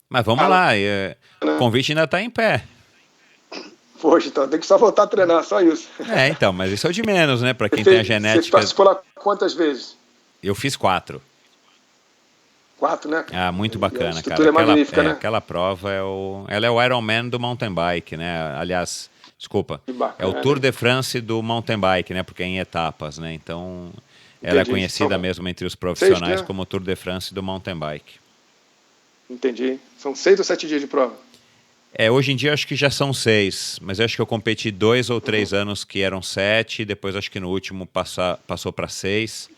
Mas vamos lá, o convite ainda está em pé.
Poxa, então tem que só voltar a treinar, só isso.
Então, mas isso é o de menos, né? Para quem tem a genética.
Você participou lá quantas vezes?
Eu fiz 4.
4, né?
Ah, muito bacana, cara.
É magnífica, né?
Aquela prova ela é o Ironman do mountain bike, né? Aliás, desculpa, é o Tour de France do mountain bike, né? Porque é em etapas, né? Então, ela é conhecida mesmo entre os profissionais como o Tour de France do mountain bike.
Entendi. São 6 ou 7 dias de prova?
Hoje em dia acho que já são 6, mas eu acho que eu competi 2 ou 3 anos que eram 7, depois acho que no último passou para 6.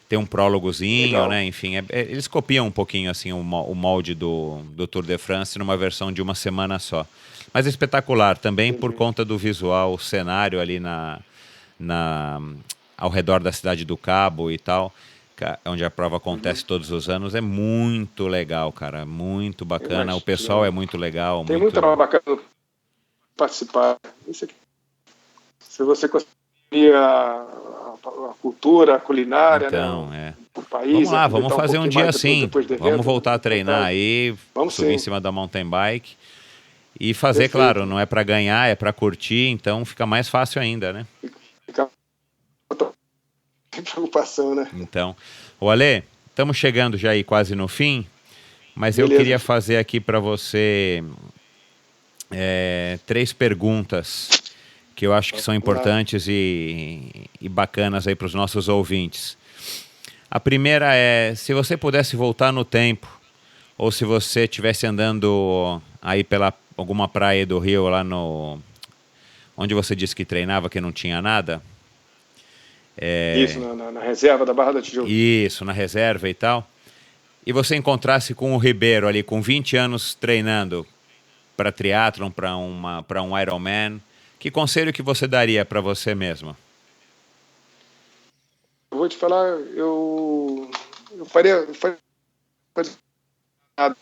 Tem um prólogozinho, legal, né? Enfim, eles copiam um pouquinho assim o molde do Tour de France numa versão de uma semana só. Mas é espetacular também por conta do visual, o cenário ali ao redor da cidade do Cabo e tal, onde a prova acontece todos os anos, é muito legal, cara, muito bacana. O pessoal é muito legal.
Tem muita prova bacana participar. Isso aqui. Se você conseguir a cultura, a culinária,
então,
né? O país.
Vamos lá, vamos fazer um dia assim. Vamos voltar a treinar aí, subir em cima da mountain bike e fazer, claro, não é para ganhar, é para curtir, então fica mais fácil ainda, né?
Tem preocupação, né?
Então, Ale, estamos chegando já aí quase no fim, mas eu queria fazer aqui para você 3 perguntas que eu acho que são importantes e bacanas aí para os nossos ouvintes. A primeira é, se você pudesse voltar no tempo, ou se você estivesse andando aí pela alguma praia do Rio, lá onde você disse que treinava, que não tinha nada.
Isso, na reserva da Barra da Tijuca.
Isso, na reserva e tal. E você encontrasse com o Ribeiro ali, com 20 anos treinando para triatlon, para um Ironman, que conselho que você daria para você mesmo?
Eu vou te falar, eu faria nada.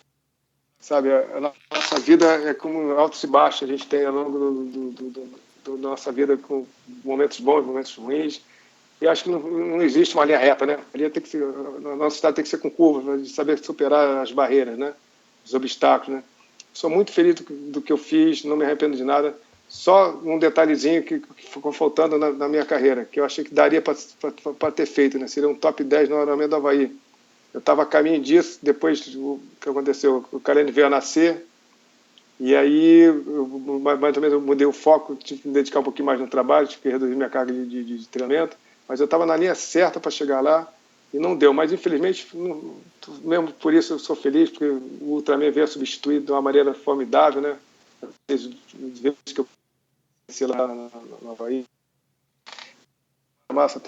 Sabe, a nossa vida é como altos e baixos, a gente tem ao longo da nossa vida, com momentos bons, momentos ruins. E acho que não existe uma linha reta, né? A nossa cidade tem que ser com curvas, de saber superar as barreiras, né? Os obstáculos, né? Sou muito feliz do que eu fiz, não me arrependo de nada. Só um detalhezinho que ficou faltando na minha carreira, que eu achei que daria para ter feito, né? Seria um top 10 no Ironman do Havaí. eu estava a caminho disso, depois o que aconteceu, o Carlene veio a nascer, e aí, mais ou menos, eu mudei o foco, tive que me dedicar um pouquinho mais no trabalho, tive que reduzir minha carga de treinamento, mas eu estava na linha certa para chegar lá, e não deu. Mas, infelizmente, mesmo por isso eu sou feliz, porque o Ultraman veio a substituir de uma maneira formidável, né? As vezes que eu conheci lá no Havaí, massa,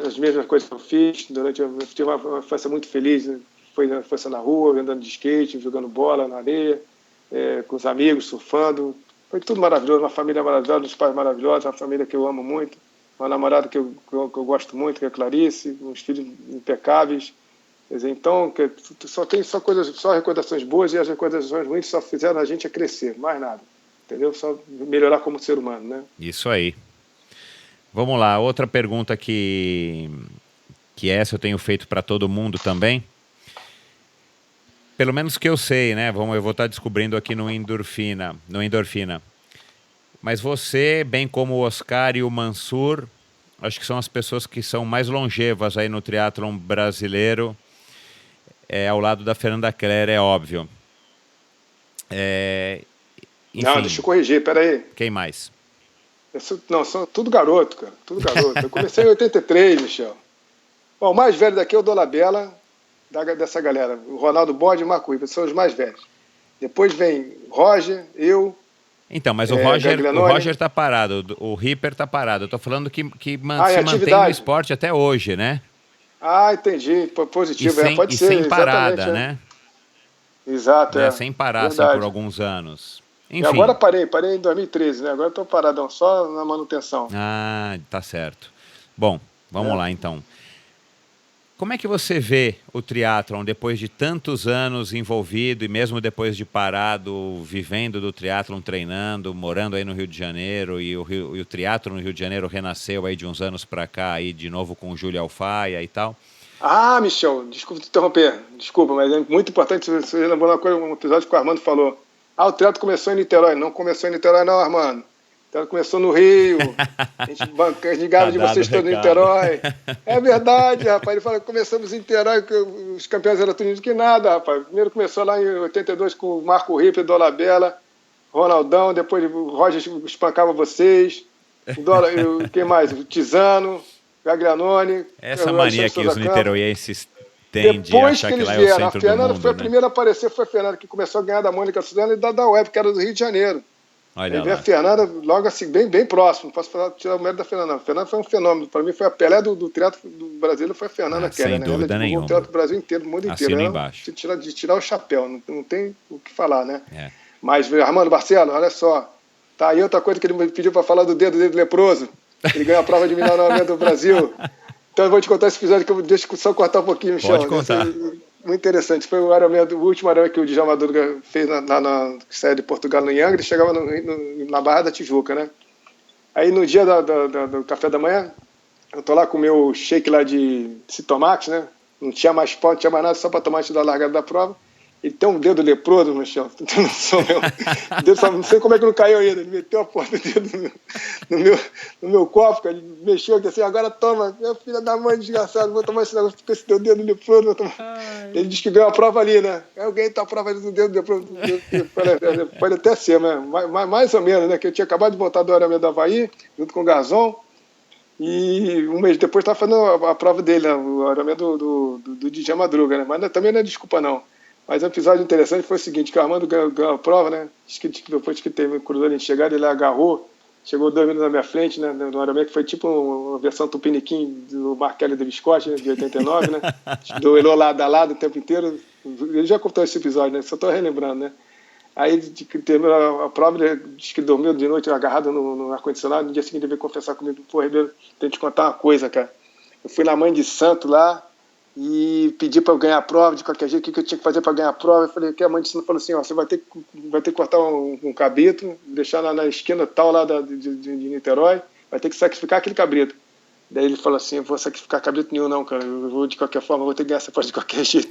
as mesmas coisas que eu fiz durante. Eu tive uma infância muito feliz, né? Foi na infância na rua, andando de skate, jogando bola na areia, com os amigos, surfando. Foi tudo maravilhoso, uma família maravilhosa, uns pais maravilhosos, uma família que eu amo muito, uma namorada que eu gosto muito, que é a Clarice, uns filhos impecáveis. Quer dizer, então, só recordações boas, e as recordações ruins só fizeram a gente crescer, mais nada. Entendeu? Só melhorar como ser humano, né?
Isso aí. Vamos lá, outra pergunta que essa eu tenho feito para todo mundo também. Pelo menos que eu sei, né? Eu vou estar descobrindo aqui no Endorfina. Mas você, bem como o Oscar e o Mansur, acho que são as pessoas que são mais longevas aí no triatlon brasileiro, ao lado da Fernanda Keller, é óbvio. Enfim,
não, deixa eu corrigir, peraí.
Quem mais?
Não, são tudo garoto, cara. Tudo garoto. Eu comecei em 83, Michel. Bom, o mais velho daqui é o Dolabella, dessa galera. O Ronaldo Bode e o Marco Ripper são os mais velhos. Depois vem Roger, eu.
Então, mas o Roger tá parado, o Ripper tá parado. Eu tô falando que se mantém no esporte até hoje, né?
Ah, entendi. Positivo. Pode ser.
Sem parada, né?
Exato.
Sem parar assim, por alguns anos. Enfim.
E agora parei em 2013, né? Agora estou paradão, só na manutenção.
Ah, tá certo. Bom, vamos lá então. Como é que você vê o triatlon depois de tantos anos envolvido e mesmo depois de parado, vivendo do triatlon, treinando, morando aí no Rio de Janeiro, e o triatlon no Rio de Janeiro renasceu aí de uns anos para cá, aí de novo com o Júlio Alfaia e tal?
Ah, Michel, desculpa te interromper, mas é muito importante, você lembrou uma coisa, um episódio que o Armando falou. O triatlo começou em Niterói. Não começou em Niterói não, Armando. O triatlo começou no Rio. A gente ligava de vocês todos em Niterói. É verdade, rapaz. Ele falou que começamos em Niterói, que os campeões eram tudo que nada, rapaz. Primeiro começou lá em 82 com o Marco Ripper, Dolabella, Ronaldão, depois o Roger espancava vocês. Quem mais? O Tizano, Gaglianone.
Essa mania que os niteroienses têm de achar que lá é o centro do mundo,
foi a primeira a aparecer, foi a Fernanda, que começou a ganhar da Mônica Suzana e da Web, que era do Rio de Janeiro.
Olha
lá. A Fernanda logo assim, bem próximo. Posso tirar o mérito da Fernanda. A Fernanda foi um fenômeno. Para mim, foi a Pelé do triatlo do Brasil, foi a Fernanda Keller.
Sem dúvida nenhuma.
O triatlo do Brasil inteiro, do mundo inteiro.
Embaixo.
De tirar o chapéu, não tem o que falar, né? Mas, Armando Barcelo, olha só. Tá aí outra coisa que ele me pediu para falar do dedo leproso. Ele ganhou a prova de milionário do Brasil. Então eu vou te contar esse episódio que eu deixo só cortar um pouquinho, Michel.
Pode contar.
Muito interessante. Foi o último Ironman que o Djalma Madruga fez na sede de Portugal, no Angra, e chegava na Barra da Tijuca, né? Aí no dia do café da manhã, eu tô lá com o meu shake lá de Citomax, né? Não tinha mais pó, não tinha mais nada, só para tomar antes da largada da prova. Ele tem um dedo leproso, Michel. Não sei como é que não caiu ainda. Ele meteu a porta do dedo no meu copo, cara. Ele mexeu aqui assim, agora toma, meu filho da mãe desgraçado, vou tomar esse negócio com esse teu dedo leproso. Ele disse que ganhou a prova ali, né? Alguém tá a prova ali do dedo leproso. Pode até ser, né? Mais ou menos, né? Que eu tinha acabado de voltar do Ironman do Havaí, junto com o Garzon. E um mês depois estava fazendo a prova dele, né? O Ironman do Djalma Madruga, né? Mas também não é desculpa, não. Mas um episódio interessante foi o seguinte, que o Armando ganhou a prova, né? Depois que teve o cruzador de chegada, ele agarrou, chegou 2 minutos na minha frente, né? No Ironman, que foi tipo uma versão tupiniquim do Markelli de Visconti, né? De 89, né? Duelou lado a lado o tempo inteiro. Ele já contou esse episódio, né? Só estou relembrando, né? Aí terminou a prova, ele disse que dormiu de noite agarrado no ar-condicionado. No dia seguinte ele veio confessar comigo, pô, Ribeiro, tenho que te contar uma coisa, cara. Eu fui na Mãe de Santo lá, e pedi para eu ganhar a prova de qualquer jeito, o que eu tinha que fazer para ganhar a prova. Eu falei, que a mãe de santo falou assim, ó, você vai ter que cortar um cabrito, deixar na esquina tal lá de Niterói, vai ter que sacrificar aquele cabrito. Daí ele falou assim, eu vou sacrificar cabrito nenhum não, cara, eu vou de qualquer forma, eu vou ter que ganhar essa prova de qualquer jeito.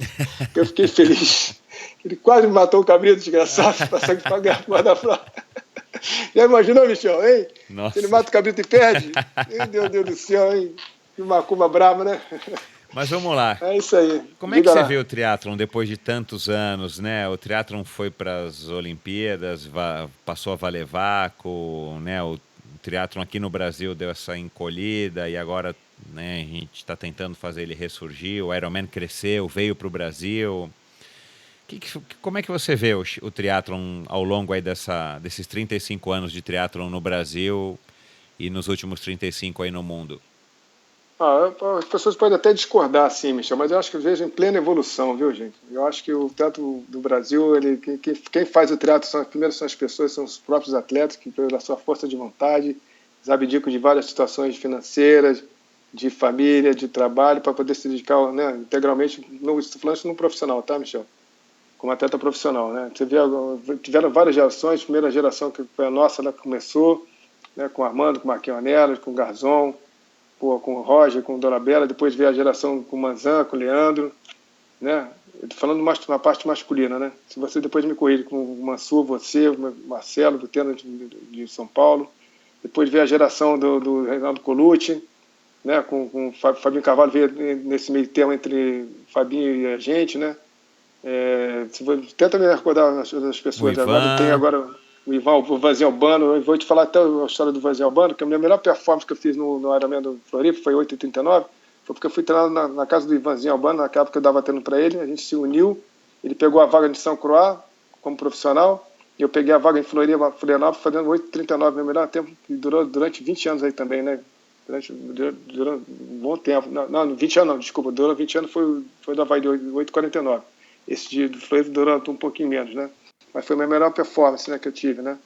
Eu fiquei feliz. Ele quase me matou o cabrito, desgraçado, para sacrificar ganhar a prova da prova. Já imaginou, Michel, hein? Nossa. Se ele mata o cabrito e perde? Meu Deus do céu, hein? Que macumba brava, né?
Mas vamos lá.
É isso aí.
Como é que
Diga
você
lá.
vê o triatlon depois de tantos anos, né? O triatlon foi para as Olimpíadas, passou a valer vácuo, né? O triatlon aqui no Brasil deu essa encolhida e agora, né, a gente está tentando fazer ele ressurgir. O Ironman cresceu, veio para o Brasil. Como é que você vê o triatlon ao longo aí desses 35 anos de triatlon no Brasil e nos últimos 35 aí no mundo?
As pessoas podem até discordar, sim, Michel, mas eu acho que eu vejo em plena evolução, viu, gente? Eu acho que o teatro do Brasil, quem faz o teatro primeiro são as pessoas, são os próprios atletas, que pela sua força de vontade, eles abdicam de várias situações financeiras, de família, de trabalho, para poder se dedicar, né, integralmente, estou falando isso no profissional, tá, Michel? Como atleta profissional, né? Tiveram várias gerações, a primeira geração que foi a nossa, ela começou, né, com o Armando, com o Marquinhos Anello, com o Garzon, com o Roger, com o Dona Bela, depois veio a geração com o Manzan, com o Leandro, né? Eu tô falando na parte masculina, né? Se você depois me corrige com o Mansur, você, o Marcelo, do Tênis de São Paulo, depois veio a geração do Reinaldo Colucci, né? Com o Fabinho Carvalho veio nesse meio termo entre Fabinho e a gente, né? Tenta me recordar as pessoas agora. Tem agora o Ivan, o Vanzinho Albano. Eu vou te falar até a história do Vanzinho Albano, que a minha melhor performance que eu fiz no Ironman do Floripa foi 8,39. Foi porque eu fui treinar na casa do Ivanzinho Albano, naquela época eu dava treino para ele. A gente se uniu. Ele pegou a vaga de São Croix como profissional. E eu peguei a vaga em Florianópolis, fazendo 8,39, meu melhor tempo, que durou durante 20 anos aí também, né? Durou um bom tempo. Não, 20 anos não, desculpa. Durou 20 anos foi do Havaí de 8,49. Esse dia do Flamengo durou um pouquinho menos, né? Mas foi a minha melhor performance, né, que eu tive, né?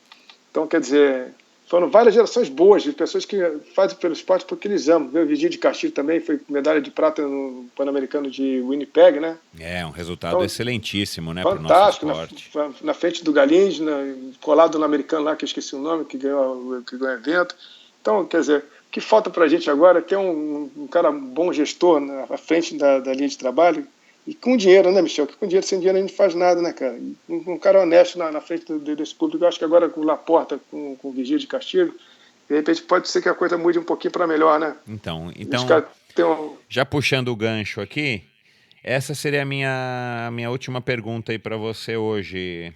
Então, quer dizer, foram várias gerações boas de pessoas que fazem pelo esporte porque eles amam. O Vigílio de Castilho também foi medalha de prata no Pan-Americano de Winnipeg, né?
É, um resultado excelentíssimo, né, para o nosso
fantástico,
esporte.
Na frente do Galins, colado no americano lá, que eu esqueci o nome, que ganhou o evento. Então, quer dizer, o que falta para a gente agora é ter um cara bom gestor à frente da linha de trabalho. E com dinheiro, né, Michel? Que com dinheiro, sem dinheiro a gente não faz nada, né, cara? Um cara honesto na frente desse público. Eu acho que agora com o Laporta, com o Vigílio de Castilho, de repente pode ser que a coisa mude um pouquinho para melhor, né?
Então já puxando o gancho aqui, essa seria a minha última pergunta aí para você hoje,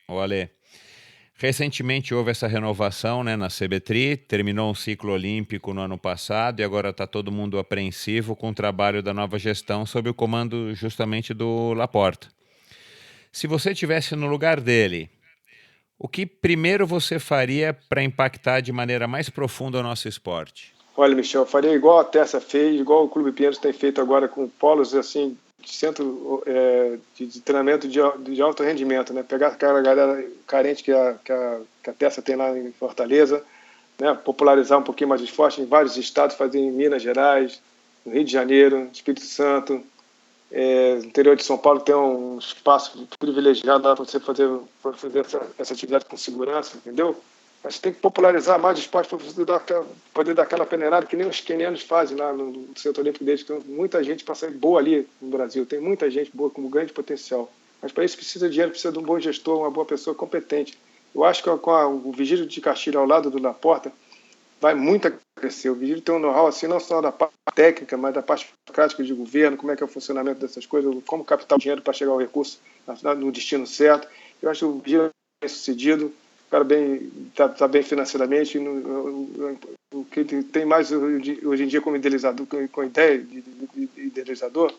Alê. Recentemente houve essa renovação, né, na CBTRI, terminou um ciclo olímpico no ano passado e agora está todo mundo apreensivo com o trabalho da nova gestão sob o comando justamente do Laporta. Se você estivesse no lugar dele, o que primeiro você faria para impactar de maneira mais profunda o nosso esporte?
Olha, Michel, eu faria igual a Tessa fez, igual o Clube Pinheiros tem feito agora com polos assim, centro de treinamento de alto rendimento, né? Pegar aquela galera carente que a Tessa tem lá em Fortaleza, né? Popularizar um pouquinho mais o esporte em vários estados, fazer em Minas Gerais, no Rio de Janeiro, Espírito Santo, no interior de São Paulo tem um espaço privilegiado lá para você fazer essa atividade com segurança, entendeu? Mas tem que popularizar mais o esporte para você poder dar aquela peneirada que nem os quenianos fazem lá no Centro Olímpico deles. Tem muita gente para sair boa ali no Brasil. Tem muita gente boa com grande potencial. Mas para isso precisa de dinheiro, precisa de um bom gestor, uma boa pessoa competente. Eu acho que com o Vigílio de Castilho ao lado do Laporta vai muito a crescer. O Vigílio tem um know-how assim, não só da parte técnica, mas da parte prática de governo, como é que é o funcionamento dessas coisas, como captar o dinheiro para chegar ao recurso no destino certo. Eu acho que o Vigílio é bem sucedido. O cara está bem financeiramente, o que ele tem mais hoje em dia como idealizador, com ideia de idealizador,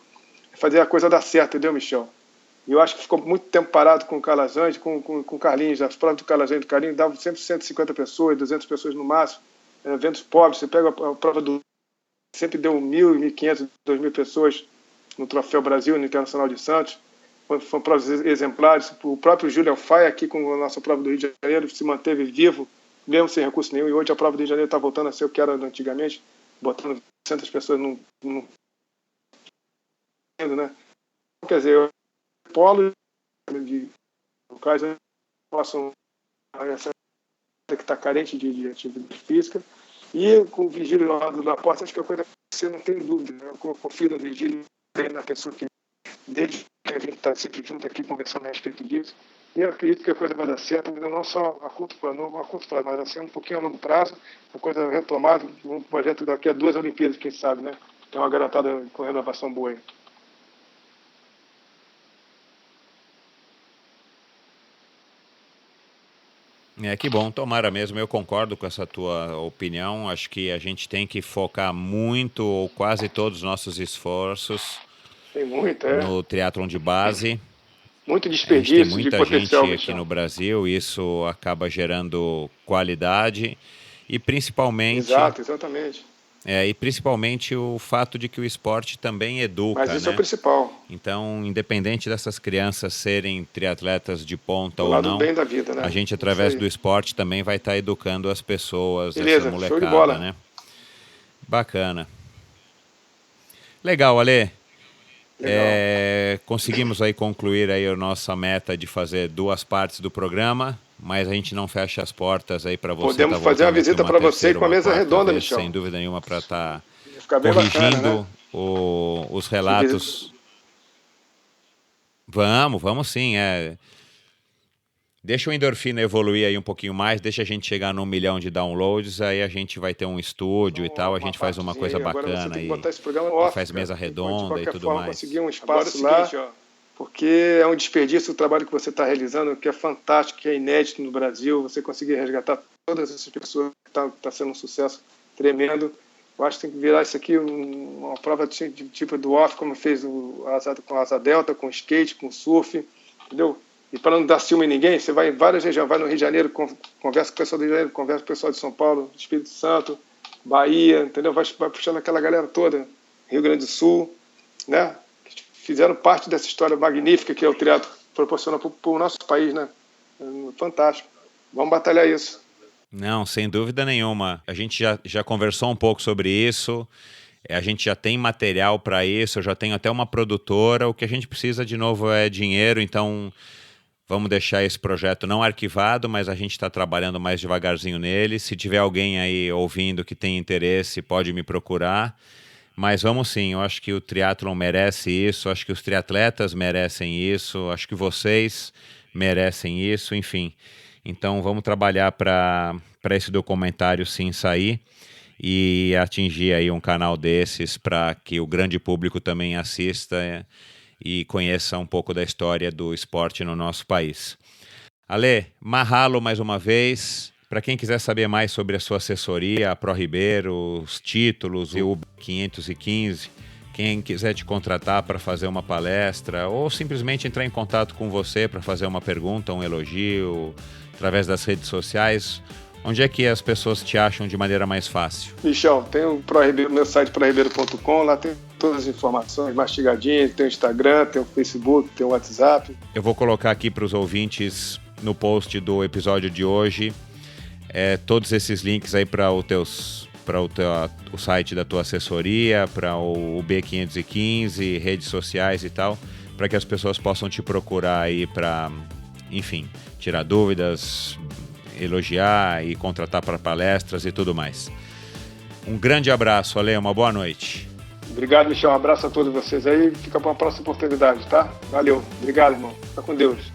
é fazer a coisa dar certo, entendeu, Michel? E eu acho que ficou muito tempo parado com o Calazans, com o Carlinhos, as provas do Calazans e do Carlinhos davam sempre 150 pessoas, 200 pessoas no máximo, eventos pobres. Você pega a prova do... sempre deu 1.000, 1.500, 2.000 pessoas no Troféu Brasil, no Internacional de Santos. Foram provas exemplares. O próprio Júlio Faia, aqui com a nossa prova do Rio de Janeiro, se manteve vivo, mesmo sem recurso nenhum. E hoje a prova do Rio de Janeiro está voltando a ser o que era antigamente, botando 200 pessoas no né? Quer dizer, polo de locais possam essa que está carente de atividade física. E com o Vigílio ao lado da porta, acho que a coisa você não tem dúvida. Né? Eu confio no Vigílio, na pessoa que desde que a gente está sempre junto aqui conversando a respeito disso. E eu acredito que a coisa vai dar certo, não só a curto prazo, mas assim, um pouquinho a longo prazo, uma coisa retomada, um projeto daqui a 2 Olimpíadas, quem sabe, né? Tem uma garotada com renovação boa aí.
Que bom, tomara mesmo, eu concordo com essa tua opinião, acho que a gente tem que focar muito ou quase todos os nossos esforços
Tem muito,
no triatlon de base.
Muito
A gente
desperdício
tem muita
de potencial,
gente aqui
Michel.
no Brasil, isso acaba gerando qualidade e principalmente,
Exato, exatamente.
e principalmente o fato de que o esporte também educa,
Mas isso é o
né?
principal.
Então, independente dessas crianças serem triatletas de ponta
O
ou
lado
não,
bem da vida, né?
a gente,
Isso
através
aí.
do esporte, também vai estar educando as pessoas,
Beleza,
essa
show de
molecada,
bola.
né? Bacana. Legal, Ale.
Legal.
Conseguimos aí concluir aí a nossa meta de fazer 2 partes do programa, mas a gente não fecha as portas aí para você
Podemos
tá
fazer uma
voltando aqui
visita para você
terceira,
com a
uma
mesa
quarta
redonda,
vez,
Michel.
sem dúvida nenhuma, para estar
Ia ficar bem bacana,
corrigindo
né?
os relatos. Vamos sim, Deixa o Endorfina evoluir aí um pouquinho mais, deixa a gente chegar no 1 milhão de downloads, aí a gente vai ter um estúdio e tal, a gente faz uma coisa
partezinha. Agora você
bacana
tem que
e
botar esse programa off,
faz
cara.
mesa
Você pode,
redonda
de
e
qualquer
tudo
forma,
mais.
conseguir um
Agora é o
espaço lá,
seguinte, ó.
porque é um desperdício o trabalho que você está realizando, que é fantástico, que é inédito no Brasil. Você conseguir resgatar todas essas pessoas, que tá sendo um sucesso tremendo. Eu acho que tem que virar isso aqui uma prova de tipo do off, como fez com a Asa Delta, com skate, com surf, entendeu? E para não dar ciúme em ninguém, você vai em várias regiões, vai no Rio de Janeiro, conversa com o pessoal do Rio de Janeiro, conversa com o pessoal de São Paulo, Espírito Santo, Bahia, entendeu? Vai puxando aquela galera toda, Rio Grande do Sul, né? Que fizeram parte dessa história magnífica que é o triatlo proporciona para o nosso país, né? Fantástico. Vamos batalhar isso.
Não, sem dúvida nenhuma. A gente já conversou um pouco sobre isso, a gente já tem material para isso, eu já tenho até uma produtora, o que a gente precisa de novo é dinheiro, então vamos deixar esse projeto não arquivado, mas a gente está trabalhando mais devagarzinho nele. Se tiver alguém aí ouvindo que tem interesse, pode me procurar. Mas vamos sim, eu acho que o triatlon merece isso, acho que os triatletas merecem isso, acho que vocês merecem isso, enfim. Então vamos trabalhar para esse documentário sim sair e atingir aí um canal desses para que o grande público também assista e conheça um pouco da história do esporte no nosso país. Ale, mahalo mais uma vez. Para quem quiser saber mais sobre a sua assessoria, a Pro Ribeiro, os títulos e o 515, quem quiser te contratar para fazer uma palestra ou simplesmente entrar em contato com você para fazer uma pergunta, um elogio, através das redes sociais, onde é que as pessoas te acham de maneira mais fácil?
Michel, tem o meu site proribeiro.com, lá tem todas as informações mastigadinhas, tem o Instagram, tem o Facebook, tem o WhatsApp.
Eu vou colocar aqui para os ouvintes no post do episódio de hoje todos esses links aí para o site da tua assessoria, para o B515, redes sociais e tal, para que as pessoas possam te procurar aí para, enfim, tirar dúvidas, elogiar e contratar para palestras e tudo mais. Um grande abraço, Ale, uma boa noite.
Obrigado, Michel, um abraço a todos vocês aí, fica para uma próxima oportunidade, tá? Valeu, obrigado, irmão, fica com Deus.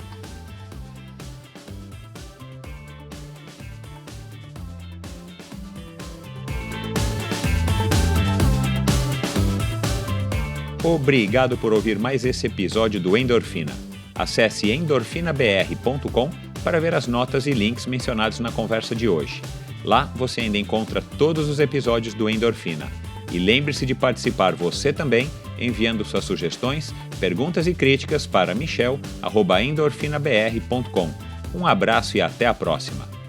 Obrigado por ouvir mais esse episódio do Endorfina. Acesse endorfinabr.com para ver as notas e links mencionados na conversa de hoje. Lá você ainda encontra todos os episódios do Endorfina. E lembre-se de participar você também, enviando suas sugestões, perguntas e críticas para michel@endorfinabr.com. Um abraço e até a próxima!